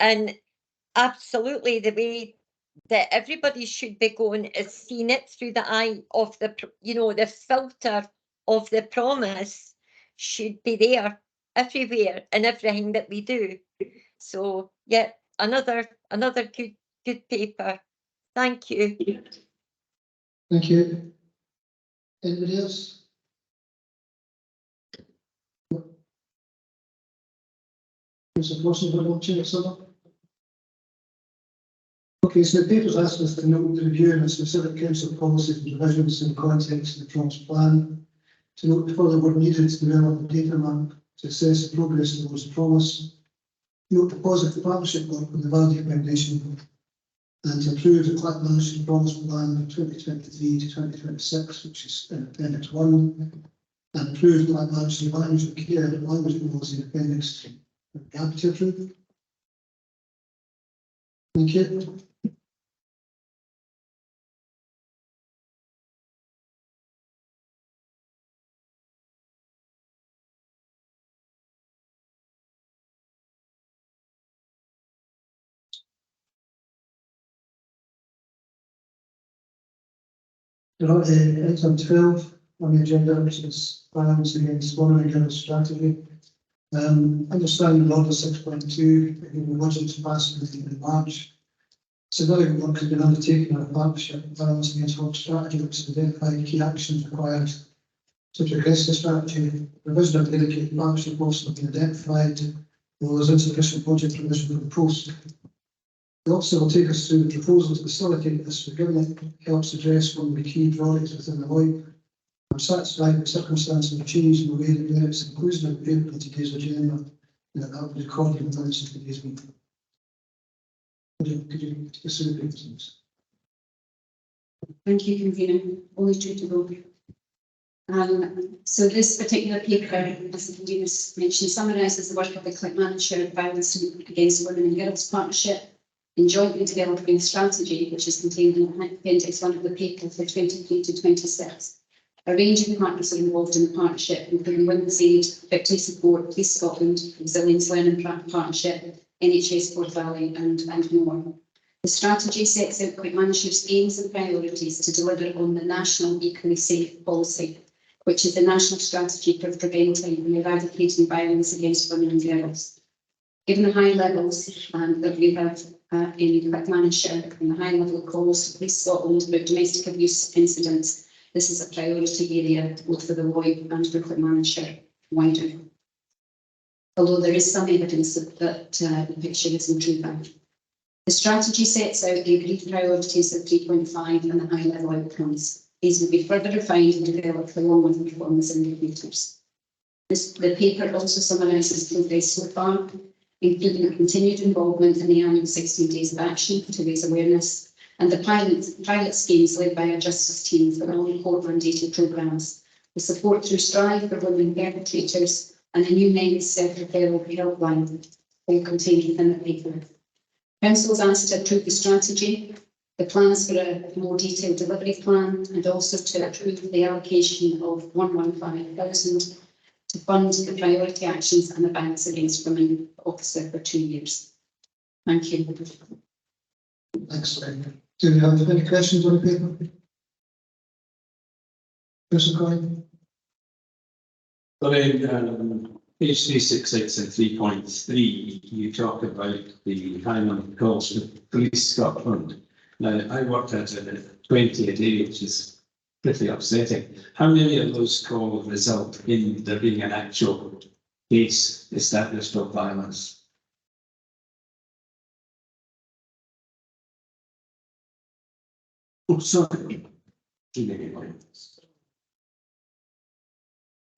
and absolutely the way that everybody should be going is seeing it through the eye of the filter of the promise should be there everywhere in everything that we do. So yeah, another good paper. Thank you. Thank you. Anybody else? Is it possible to change something? Okay, so the paper's asked us to note the review and specific council policies and provisions in the context of the Trumps plan, to note further work needed to develop a data map to assess the progress towards the promise, note the positive partnership work with the Value Foundation, and to approve the Clackmannanshire Promise Plan for 2023 to 2026, which is in Appendix 1, and approve Clackmannanshire Language and Care Language Rules in Appendix 3. Happy to approve. Thank you. Item 12 on the agenda, which is violence against women and girls strategy. Understanding Order 6.2, the budget to pass in March. Significant work has been undertaken on a partnership with Violence Against Women strategy, which has identified key actions required to progress the strategy. Provision of dedicated partnership posts have been identified, though there is insufficient budget provision for the post. The officer will take us through the proposal to facilitate this, given it helps address one of the key priorities within the VoIP. I'm satisfied with circumstances have changed in the way that merits inclusion of the paper in today's agenda, and that will be recorded in the minutes of today's meeting. Could you take us through the papers? Thank you, convener. Only two to go. So this particular paper, as the convener mentioned, summarises the work of the Clackmannanshire Violence Against Women and Girls Partnership in jointly developing a strategy, which is contained in Appendix 1 of the paper for 23 to 26. A range of partners are involved in the partnership, including Women's Aid, Victory Support, Police Scotland, Resilience Learning Partnership, NHS Forth Valley, and more. The strategy sets out Clackmannshire's aims and priorities to deliver on the National Equally Safe Policy, which is the national strategy for preventing and eradicating violence against women and girls. Given the high levels that we have in Clackmannanshire and the high level of calls to Police Scotland about domestic abuse incidents, this is a priority area both for the VoIP and for Clackmannanshire wider. Although there is some evidence that the picture isn't true that. The strategy sets out the agreed priorities of 3.5 and the high level outcomes. These will be further refined and developed along with performance indicators. The paper also summarises progress so far, including a continued involvement in the annual 16 days of action to raise awareness, and the pilot schemes led by our justice team for all court-mandated programmes, the support through Strive for women perpetrators, and a new men's self-referral helpline, all contained within the paper. Council was asked to approve the strategy, the plans for a more detailed delivery plan, and also to approve the allocation of 115,000 to fund the priority actions and the violence against women officer for 2 years. Thank you. Thanks. Do we have any questions on the paper? Councillor Coyne? Sorry, page 366 and 3.3, you talk about the high number of calls for Police Scotland. Now, I worked at 20 a day, which is pretty upsetting. How many of those calls result in there being an actual case established of violence? Oh, sorry.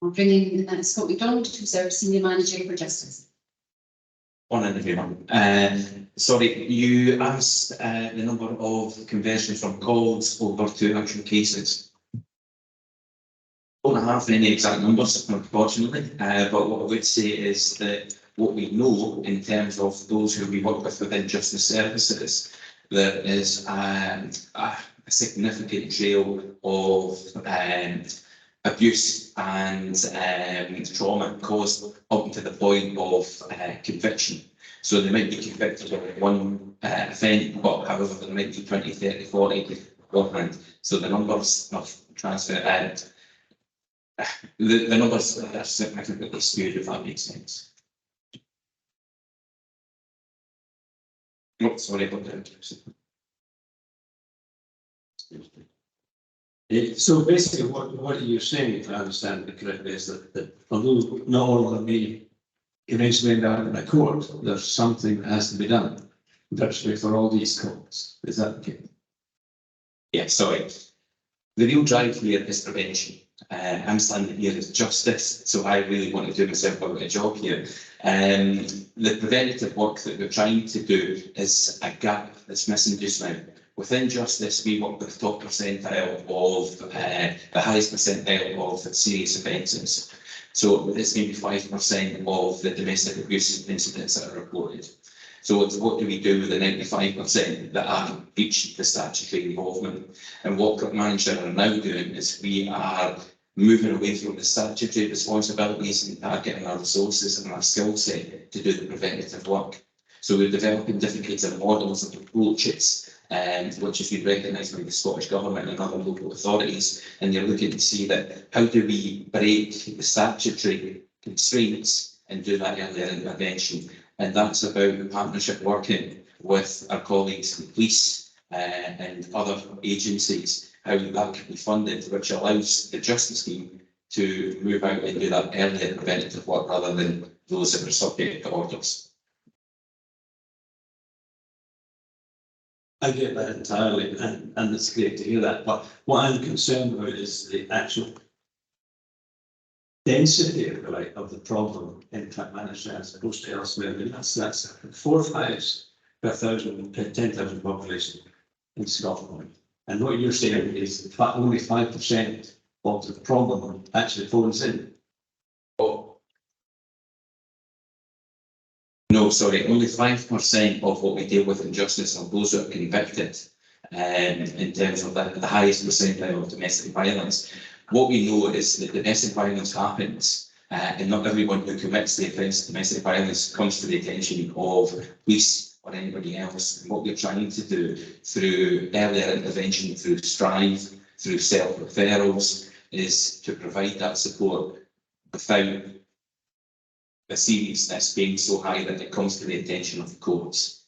I'll bring in Scott MacDonald, who's our Senior Manager for Justice. Morning, everyone. Sorry, you asked the number of conversions from calls over to actual cases. I don't have any exact numbers, unfortunately, but what I would say is that what we know in terms of those who we work with within justice services, there is a significant trail of abuse and trauma caused up to the point of conviction. So they might be convicted of one offence, but however there might be 20, 30, 40 beforehand. So the numbers of transfer the numbers are significantly skewed, if that makes sense. Oh, sorry about that. So basically, what you're saying, if I understand it correctly, is that although not all of them may eventually end up in a court, there's something that has to be done virtually for all these calls. Is that okay? Yeah, sorry. The real drive here is prevention. I'm standing here as justice, so I really want to do myself a job here. The preventative work that we're trying to do is a gap that's missing just now. Within justice, we work with the top percentile of the highest percentile of serious offences. So it's maybe 5% of the domestic abuse incidents that are reported. So what do we do with the 95% that are breaching the statutory involvement? And what Clackmannanshire are now doing is we are moving away from the statutory responsibilities and targeting our resources and our skill set to do the preventative work. So we're developing different kinds of models and approaches, which has been recognised by the Scottish Government and other local authorities, and they're looking to see that how do we break the statutory constraints and do that earlier intervention. And that's about partnership working with our colleagues in the police and other agencies, how that can be funded, which allows the justice scheme to move out and do that earlier preventative work rather than those that are subject to orders. I get that entirely, and it's great to hear that. But what I'm concerned about is the actual density, if you like, of the problem in Clackmannanshire as opposed to elsewhere. I mean, that's 4 fives per 10,000 population in Scotland. And what you're saying is only 5% of the problem actually phones in. Oh. No, sorry, only 5% of what we deal with in justice are those who are convicted in terms of the highest percentile of domestic violence. What we know is that domestic violence happens and not everyone who commits the offence of domestic violence comes to the attention of police or anybody else. And what we're trying to do through earlier intervention, through Strive, through self-referrals, is to provide that support without the seriousness being so high that it comes to the attention of the courts.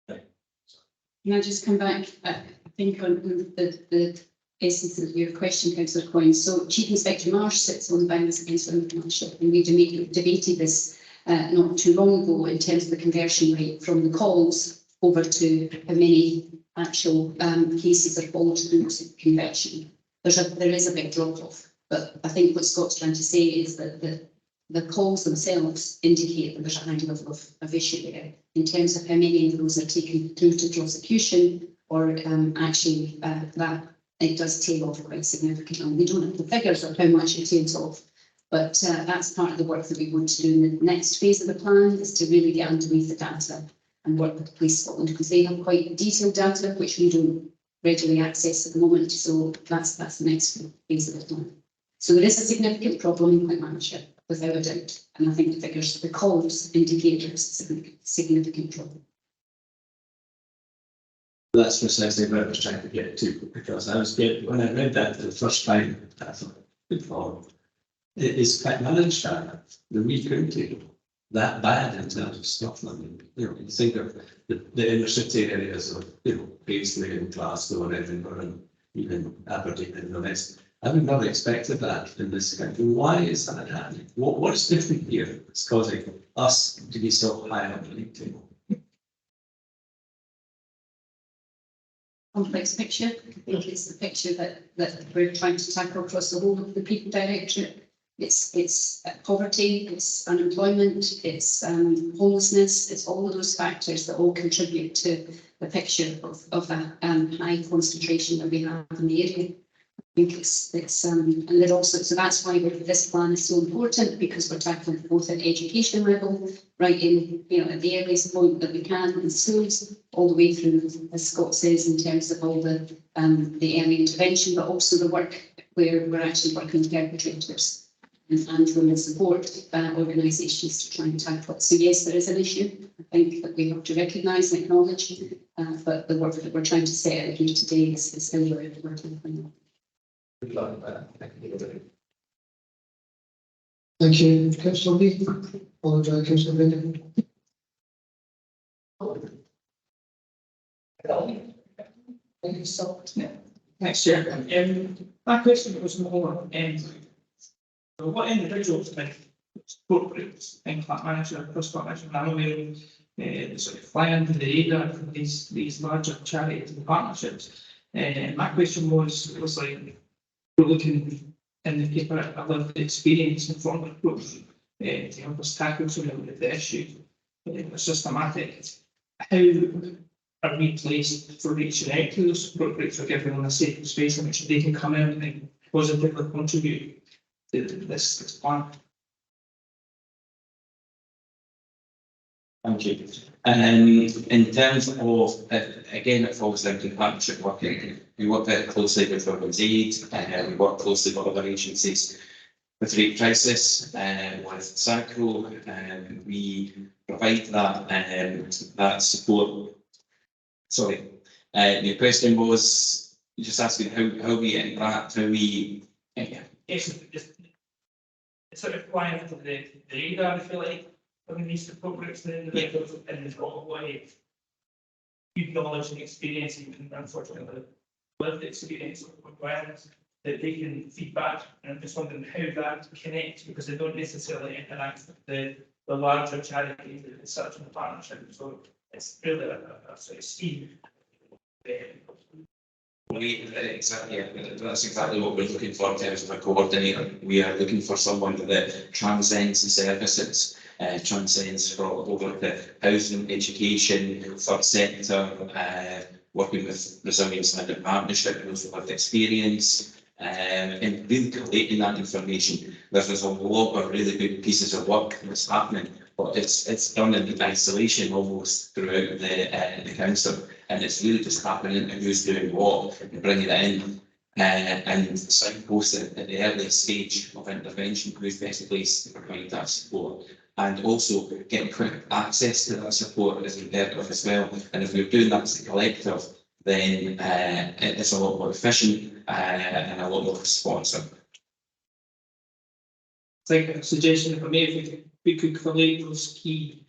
Can I just come back, I think, on the essence of your question, Councillor Coyne. So Chief Inspector Marsh sits on the violence against women partnership, and we debated this not too long ago in terms of the conversion rate from the calls over to how many actual cases are followed through to conviction. There is a big drop-off, but I think what Scott's trying to say is that the calls themselves indicate that there's a high level of issue there in terms of how many of those are taken through to prosecution, or actually that it does tail off quite significantly. We don't have the figures of how much it tails off, but that's part of the work that we want to do in the next phase of the plan, is to really get underneath the data and work with Police Scotland, because they have quite detailed data which we don't readily access at the moment. So that's the next phase of the plan. So there is a significant problem in Clackmannanshire, without a doubt, and I think the figures, the calls indicate there's a significant problem. That's precisely what I was trying to get to, because when I read that for the first time, I thought, good Lord, is Clackmannanshire, the wee county, that bad in terms of Scotland? You know, you think of the inner city areas of, Paisley and Glasgow and Edinburgh and even Aberdeen and the rest. I would not have expected that in this country. Why is that happening? What is different here that's causing us to be so high on the league table? Complex picture. I think it's the picture that we're trying to tackle across the whole of the People Directorate. It's poverty, it's unemployment, it's homelessness, it's all of those factors that all contribute to the picture of that high concentration that we have in the area. I think and then also, so that's why this plan is so important, because we're tackling both at education level, right in, at the earliest point that we can in schools, all the way through, as Scott says, in terms of all the early intervention, but also the work where we're actually working with perpetrators and women support organisations to try and tackle it. So yes, there is an issue, I think, that we have to recognise and acknowledge, but the work that we're trying to set out here today is how we're working on that. Thank you, Councillor Lee. Followed by Councillor Bennett. Thank you, so much. Next year. My question was more, so what individuals make support groups in Clackmannanshire, across Clackmannanshire? I'm aware of the sort of fly under the radar for these larger charities and partnerships. My question was like, we're looking in the paper at lived experience and formal approach to help us tackle some of the issues. Systematic. How are we placed for reaching out to those support groups, or giving them a safe space in which they can come out and positively contribute to this plan? Thank you. In terms of, again, it falls down to partnership working. We work very closely with Women's Aid, we work closely with other agencies with Rape Crisis, with SACRO, and we provide that support. Sorry, the question was just asking how we interact, how we. Yes, it's sort of flying under the radar, I feel like. I mean, these support groups and individuals in the way you've knowledge and experience, and unfortunately lived experience of awareness that they can feedback. And I'm just wondering how that connects, because they don't necessarily interact with the larger charities that such a partnership. So it's really a sort of scheme. That's exactly what we're looking for in terms of a coordinator. We are looking for someone that transcends the services, transcends from over the housing, education, third sector, working with Resilience and Partnership, those who have experience, and really collating that information. There's a lot of really good pieces of work that's happening, but it's done in isolation almost throughout the council, and it's really just happening and who's doing what and bringing it in and signposting at the earliest stage of intervention who's best placed to provide that support, and also getting quick access to that support is imperative as well. And if we're doing that as a collective, then it's a lot more efficient and a lot more responsive. I think a suggestion for me, if we could collate those key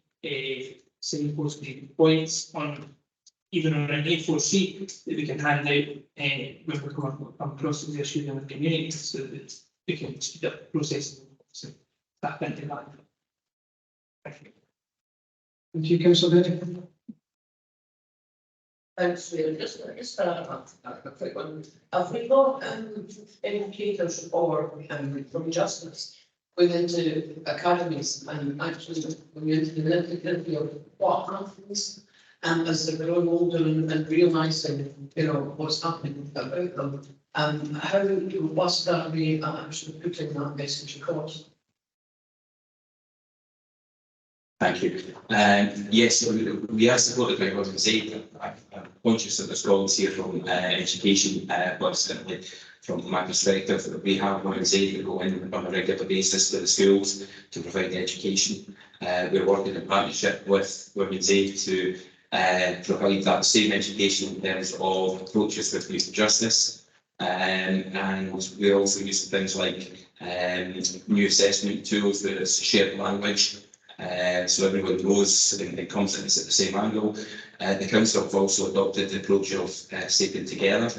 signposting points on even on an A4 sheet that we can hand out when we come across those issues in the community, so that we can speed up the process. So tap into that. Thank you. Thank you, Councillor Bennett. Thanks, Chair. Just a quick one. Have we got educators or from justice going into academies and actually going into the nitty-gritty of what happens as they grow older and realising, what's happening about them? How what's that be actually putting that message across? Thank you. Yes, we are supported by Women's Aid. I'm conscious that there's colleagues here from education, but certainly from my perspective, we have Women's Aid that go in on a regular basis to the schools to provide education. We're working in partnership with Women's Aid to provide that same education in terms of approaches with youth justice. And we're also using things like new assessment tools that is shared language. So everyone knows and it comes at the same angle. The council have also adopted the approach of safety together.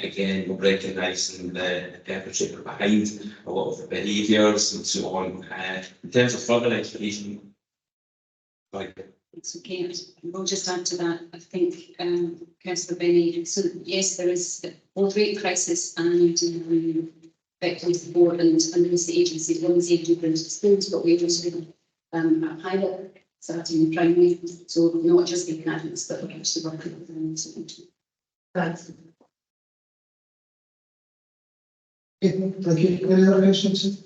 Again, recognising the perpetrator behind a lot of the behaviours and so on. In terms of further education, It's okay. We'll just add to that. I think, Councillor Benny, so yes, there is a opioid crisis and effectively support and those agencies, one is able to schools, but we're just doing a pilot starting in primary, so not just the academics, but we're actually working with them. Thanks. Okay, thank you. Any other questions?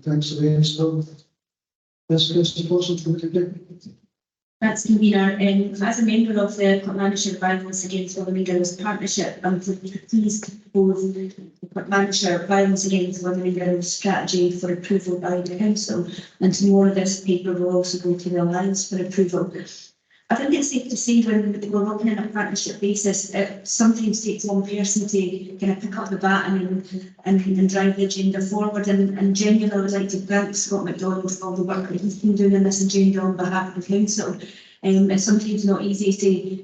Thanks again. So, this question, That's convener. As a member of the Clackmannanshire Violence Against Women and Girls Partnership, I'm pleased to propose the Clackmannanshire Violence Against Women and Girls Strategy for approval by the Council, and tomorrow this paper will also go to the Alliance for approval. I think it's safe to say when we're working on a partnership basis, it sometimes takes one person to kind of pick up the baton and drive the agenda forward. And genuinely, I would like to thank Scott MacDonald for all the work that he's been doing in this agenda on behalf of the council. It's sometimes not easy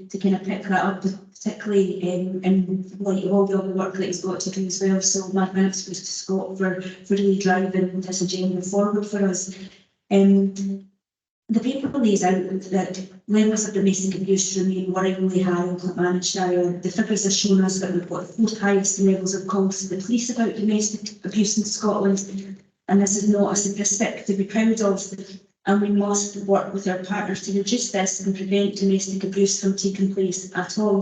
to kind of pick that up, particularly in light of all the other work that he's got to do as well. So my thanks goes to Scott for really driving this agenda forward for us. The paper lays out that levels of domestic abuse remain worryingly high in Clackmannanshire. The figures have shown us that we've got the fourth highest levels of calls to the police about domestic abuse in Scotland, and this is not a statistic to be proud of, and we must work with our partners to reduce this and prevent domestic abuse from taking place at all.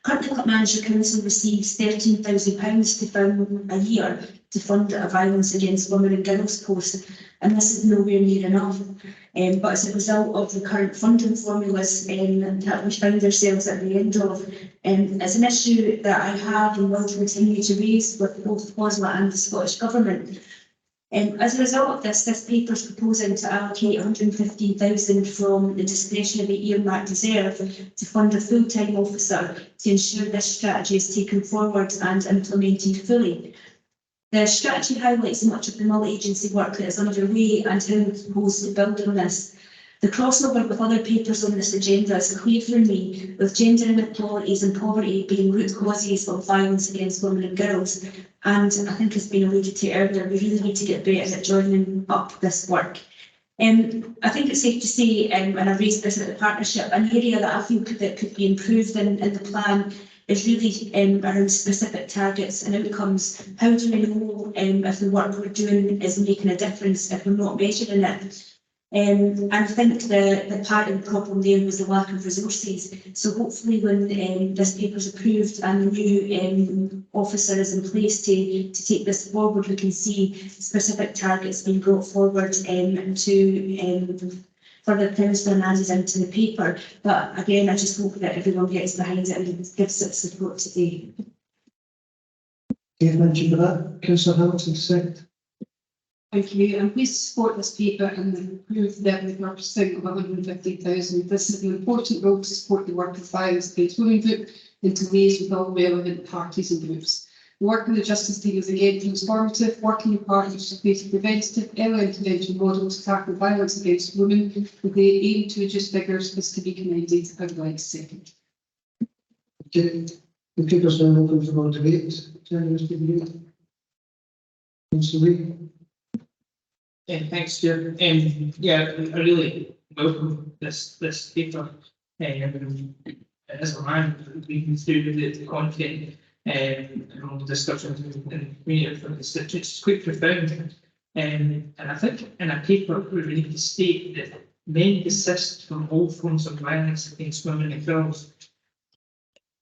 Currently, Clackmannanshire Council receives £13,000 to fund a year to fund a violence against women and girls post, and this is nowhere near enough. But as a result of the current funding formulas that we find ourselves at the end of, it's an issue that I have and will continue to raise with both COSLA and the Scottish Government. As a result of this paper is proposing to allocate 115,000 from the discretionary earmarked reserve to fund a full-time officer to ensure this strategy is taken forward and implemented fully. The strategy highlights much of the multi-agency work that is underway and how we propose to build on this. The crossover with other papers on this agenda is clear for me, with gender inequalities and poverty being root causes of violence against women and girls. And I think it's been alluded to earlier, we really need to get better at joining up this work. I think it's safe to say, and I raised this at the partnership, an area that I feel that could be improved in the plan is really around specific targets and outcomes. How do we know if the work we're doing is making a difference if we're not measuring it? And I think the part of the problem there was the lack of resources. So hopefully when this paper is approved and the new officer is in place to take this forward, we can see specific targets being brought forward to further council and added into the paper. But again, I just hope that everyone gets behind it and gives it support today. Thank you for that. Councillor Hamilton, second. Thank you. I'm pleased to support this paper and approve the repurposing of 150,000. This is an important role to support the work of Violence Against Women Group and to liaise with all relevant parties and groups. The work of the Justice Team is again transformative, working in partnership to create preventative early intervention models to tackle violence against women with the aim to reduce figures is to be commended. I would like to second. Okay. The paper's now open for more debate. Councillor Thanks, Chair. Yeah, I really welcome this paper. As a man, reading through the content and all the discussions in the community, it's quite profound. And I think in a paper we need to state that men desist from all forms of violence against women and girls.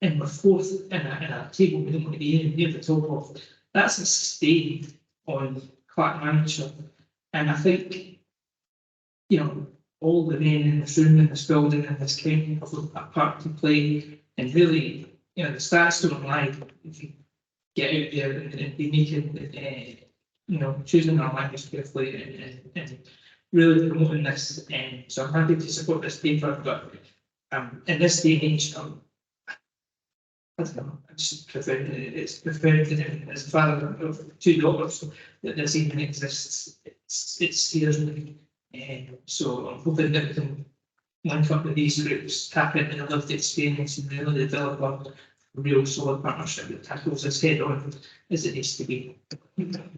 And we're fourth in a table we don't want to be near the top of. That's a stain on Clackmannanshire. And I think, you know, all the men in this room, in this building, in this county have a part to play. And really, you know, the stats don't lie. If you get out there and be making, you know, choosing our language carefully and really promoting this, so I'm happy to support this paper, but in this day and age, I don't know, I just prefer, it's preferred as a father of two daughters that this even exists. It scares me. So I'm hoping that we can link up with these groups, tap into the lived experience and really develop a real solid partnership that tackles this head on as it needs to be. Thank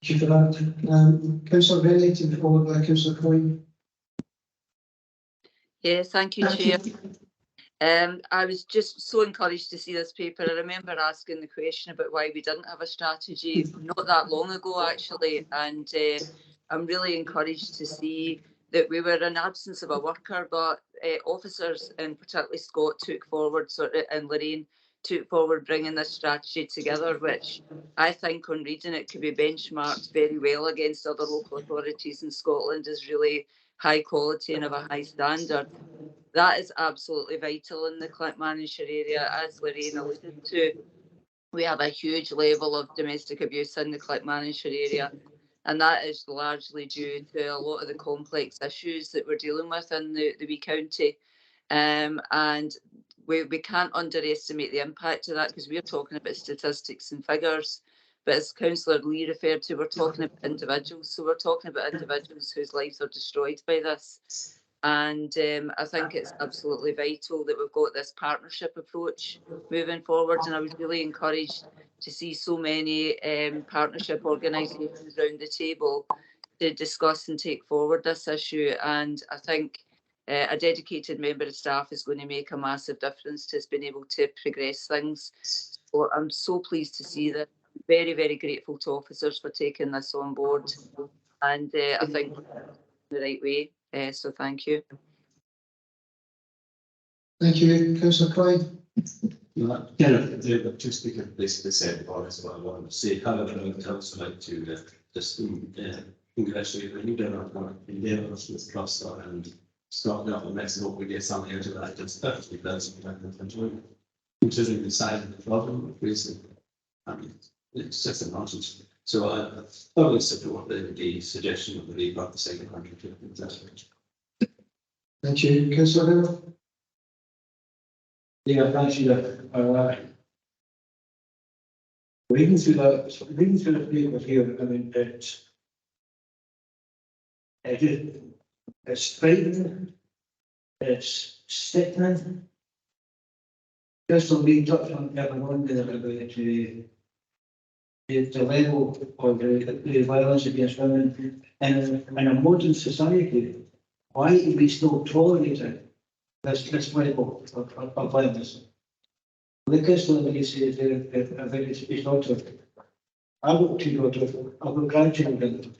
you for that. Councillor Rennie, to be followed by Councillor Coyne. Yeah, thank you, Chair. I was just so encouraged to see this paper. I remember asking the question about why we didn't have a strategy not that long ago, actually, and I'm really encouraged to see that we were in absence of a worker, but officers, and particularly Scott, took forward, and Lorraine took forward bringing this strategy together, which I think on reading it could be benchmarked very well against other local authorities in Scotland as really high quality and of a high standard. That is absolutely vital in the Clackmannanshire area, as Lorraine alluded to. We have a huge level of domestic abuse in the Clackmannanshire area, and that is largely due to a lot of the complex issues that we're dealing with in the wee county. And we can't underestimate the impact of that, because we're talking about statistics and figures. But as Councillor Lee referred to, we're talking about individuals. So we're talking about individuals whose lives are destroyed by this. And I think it's absolutely vital that we've got this partnership approach moving forward. And I was really encouraged to see so many partnership organisations around the table to discuss and take forward this issue. And I think a dedicated member of staff is going to make a massive difference to us being able to progress things. So I'm so pleased to see that. I'm very, very grateful to officers for taking this on board. And I think the right way. So thank you. Thank you, Councillor Coyne. Just because basically said that's what I wanted to say. However, I would also like to just congratulate the leader of our endeavours with cluster and start up, and let's hope we get something out of that. It's perfectly pleasant to enjoy, considering the size of the problem we're facing. I mean, it's just a nonsense. So I thoroughly support the suggestion of the leader of the second 150. Thank you, Councillor Hill. Yeah, thank you. Reading through the paper here, I mean, it's frightening, it's sickening. Just to be touched on everyone there about the level of the violence against women in a modern society. Why do we still tolerate it? This level of violence. The question that you say is I think it's not. I've got two daughters, I've got grandchildren,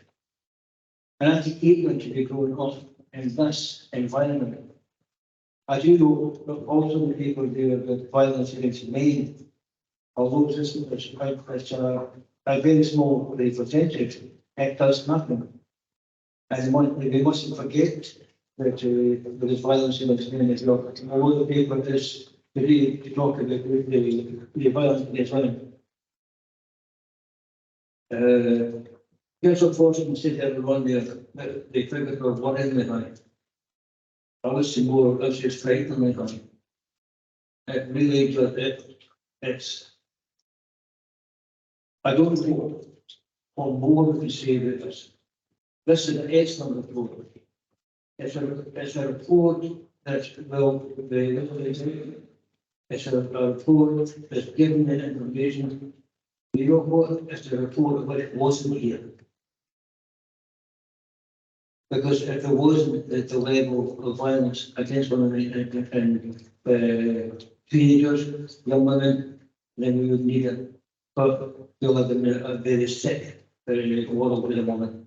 and I hate them to be growing up in this environment. I do know also the people deal with violence against men, although it's a very small percentage, it does nothing. And we mustn't forget that there is violence against men as well. Although the paper is really to talk about the violence against women. Councillor Fortune said everyone there that they figured of one in the high. I was some more, that's just frighteningly high. It really it's I don't know on more to say that this is an excellent report. It's a report that will be it's a report that's given the information. You know what? It's a report which wasn't here. Because if there wasn't at the level of violence against women and teenagers, young women, then we would need it. But we live in a very sick world at the moment.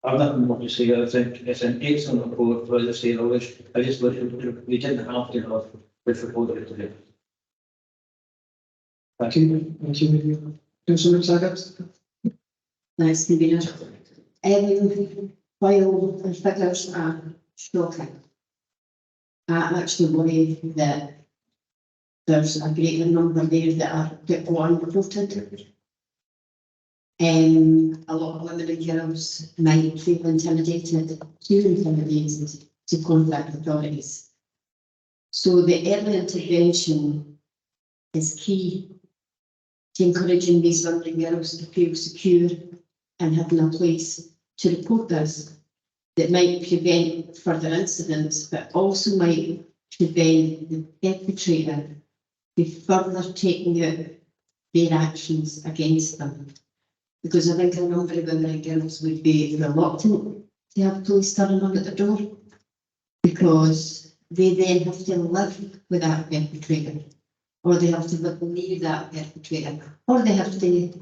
I've nothing more to say. I think it's an excellent report. But as I say, I just wish we didn't have to have this report today. Thank you. Thank you. Councillor Saggett. Nice to be there. While the figures are shocking, I actually worry that there's a greater number there that are unreported. A lot of women and girls might feel intimidated to contact authorities. So the early intervention is key to encouraging these women and girls to feel secure and having a place to report this that might prevent further incidents, but also might prevent the perpetrator from further taking out their actions against them. Because I think a number of women and girls would be reluctant to have police turning up at the door, because they then have to live with that perpetrator, or they have to live near that perpetrator, or they have to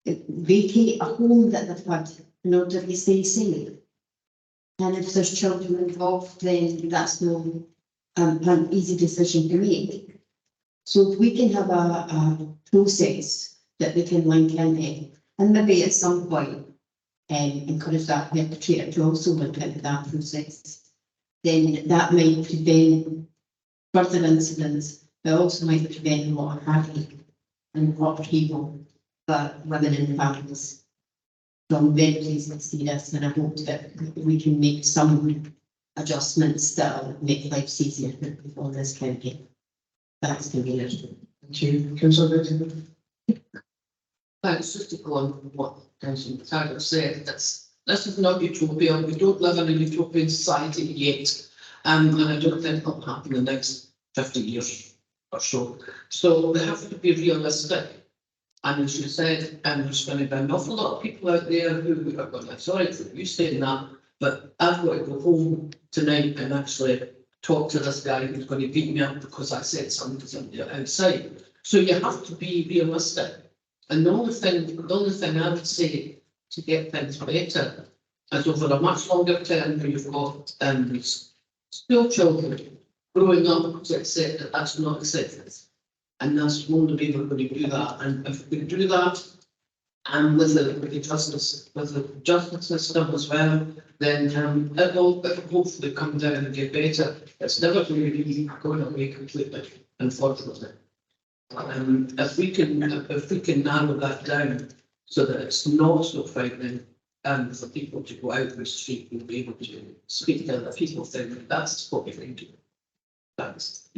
vacate a home that they've had in order to stay safe. And if there's children involved, then that's not an easy decision to make. So if we can have a process that we can link in, and maybe at some point encourage that perpetrator to also link into that process, then that might prevent further incidents, but also might prevent a lot of heartache and upheaval for women and families. So I'm very pleased to see this, and I hope that we can make some adjustments that will make life easier for people in this county. That's the main issue. Thank you. Councillor Betty. Thanks, just to go on what Councillor Taggart said, this is not utopia. We don't live in a utopian society yet, and I don't think it'll happen in the next 50 years or so. So we have to be realistic. And as you said, there's going to be an awful lot of people out there who are going to, sorry for you saying that, but I've got to go home tonight and actually talk to this guy who's going to beat me up because I said something to somebody outside. So you have to be realistic. And the only thing I would say to get things better is over a much longer term where you've got school children growing up to accept that that's not accepted. And that's the only way we're going to do that. And if we can do that, and with the justice system as well, then it will hopefully come down and get better. It's never going to be going away completely, unfortunately. If we can narrow that down so that it's not so frightening, and for people to go out in the street and be able to speak to other people, then that's what we can do. Thanks.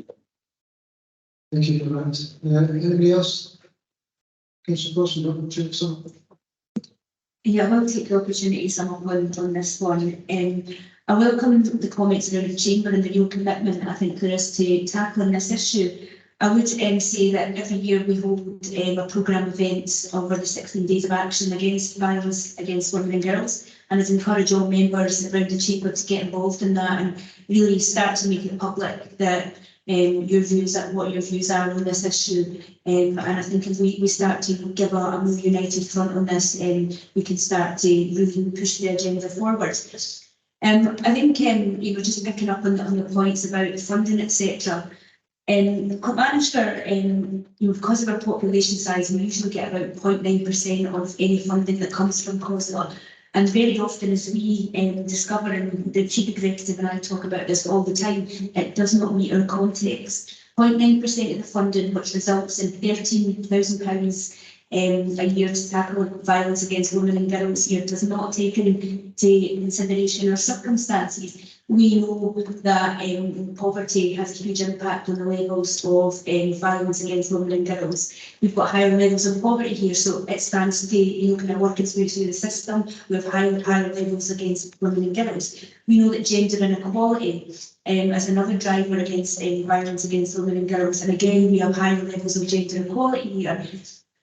Thank you for that. Anybody else? Councillor Wilson, Dr. Jackson. Yeah, I will take the opportunity to sum up on this one. I welcome the comments around the Chamber and the real commitment I think there is to tackling this issue. I would say that every year we hold a programme of events over the 16 days of action against violence against women and girls, and I'd encourage all members around the Chamber to get involved in that and really start to make it public that what your views are on this issue. And I think if we start to give a more united front on this, we can start to really push the agenda forward. I think just picking up on the points about funding, etc. Clackmannanshire, because of our population size, we usually get about 0.9% of any funding that comes from COSLA. And very often, as we discover, and the Chief Executive and I talk about this all the time, it does not meet our context. 0.9% of the funding, which results in £13,000 a year to tackle violence against women and girls here, does not take into consideration our circumstances. We know that poverty has a huge impact on the levels of violence against women and girls. We've got higher levels of poverty here, so it stands to kind of work its way through the system. We have higher levels against women and girls. We know that gender inequality is another driver against violence against women and girls, and again we have higher levels of gender inequality here.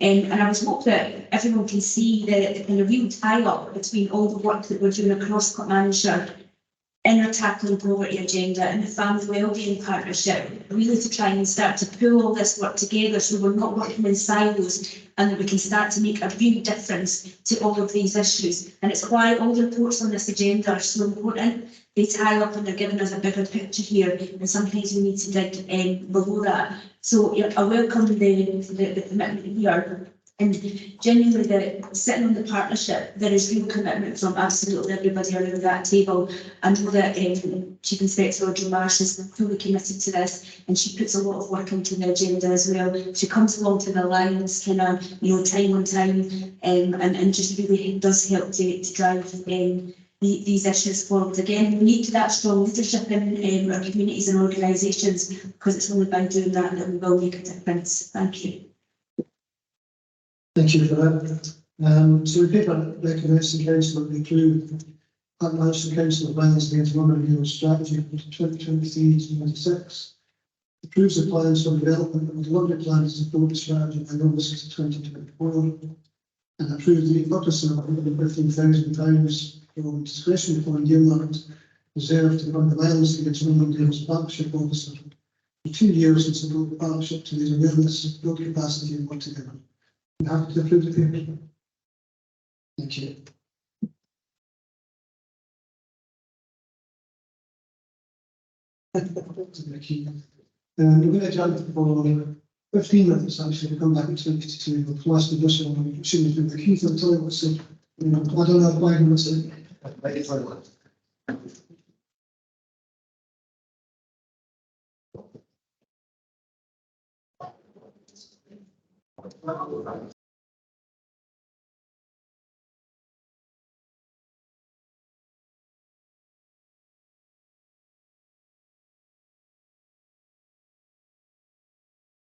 And I would hope that everyone can see the kind of real tie-up between all the work that we're doing across Clackmannanshire in our tackling poverty agenda and the family wellbeing partnership, really to try and start to pull all this work together so we're not working in silos, and that we can start to make a real difference to all of these issues. And it's why all the reports on this agenda are so important. They tie up and they're giving us a bigger picture here, and sometimes we need to dig below that. So I welcome the commitment here. And genuinely, sitting on the partnership, there is real commitment from absolutely everybody around that table. I know that Chief Inspector Audrey Marsh is fully committed to this, and she puts a lot of work into the agenda as well. She comes along to the Alliance kind of, time on time, and just really does help to drive these issues forward. Again, we need that strong leadership in our communities and organisations, because it's only by doing that that we will make a difference. Thank you. Thank you for that. So the paper recommends the council that we approve Clackmannanshire Council of Violence Against Women and Youth Strategy for 2023-2026. Approves the plans for development of the delivery plans to support the strategy by August 2024, and approves the purpose of £115,000 from discretionary fund earmarked reserved to fund the Violence Against Women and Youth Partnership Officer for 2 years and support the partnership to raise awareness, build capacity and work together. You have to approve the paper. Thank you. We're going to jump for 15 minutes actually to come back at 22 with the last additional opportunity with the Keith and tell you what's in. I don't have 5 minutes.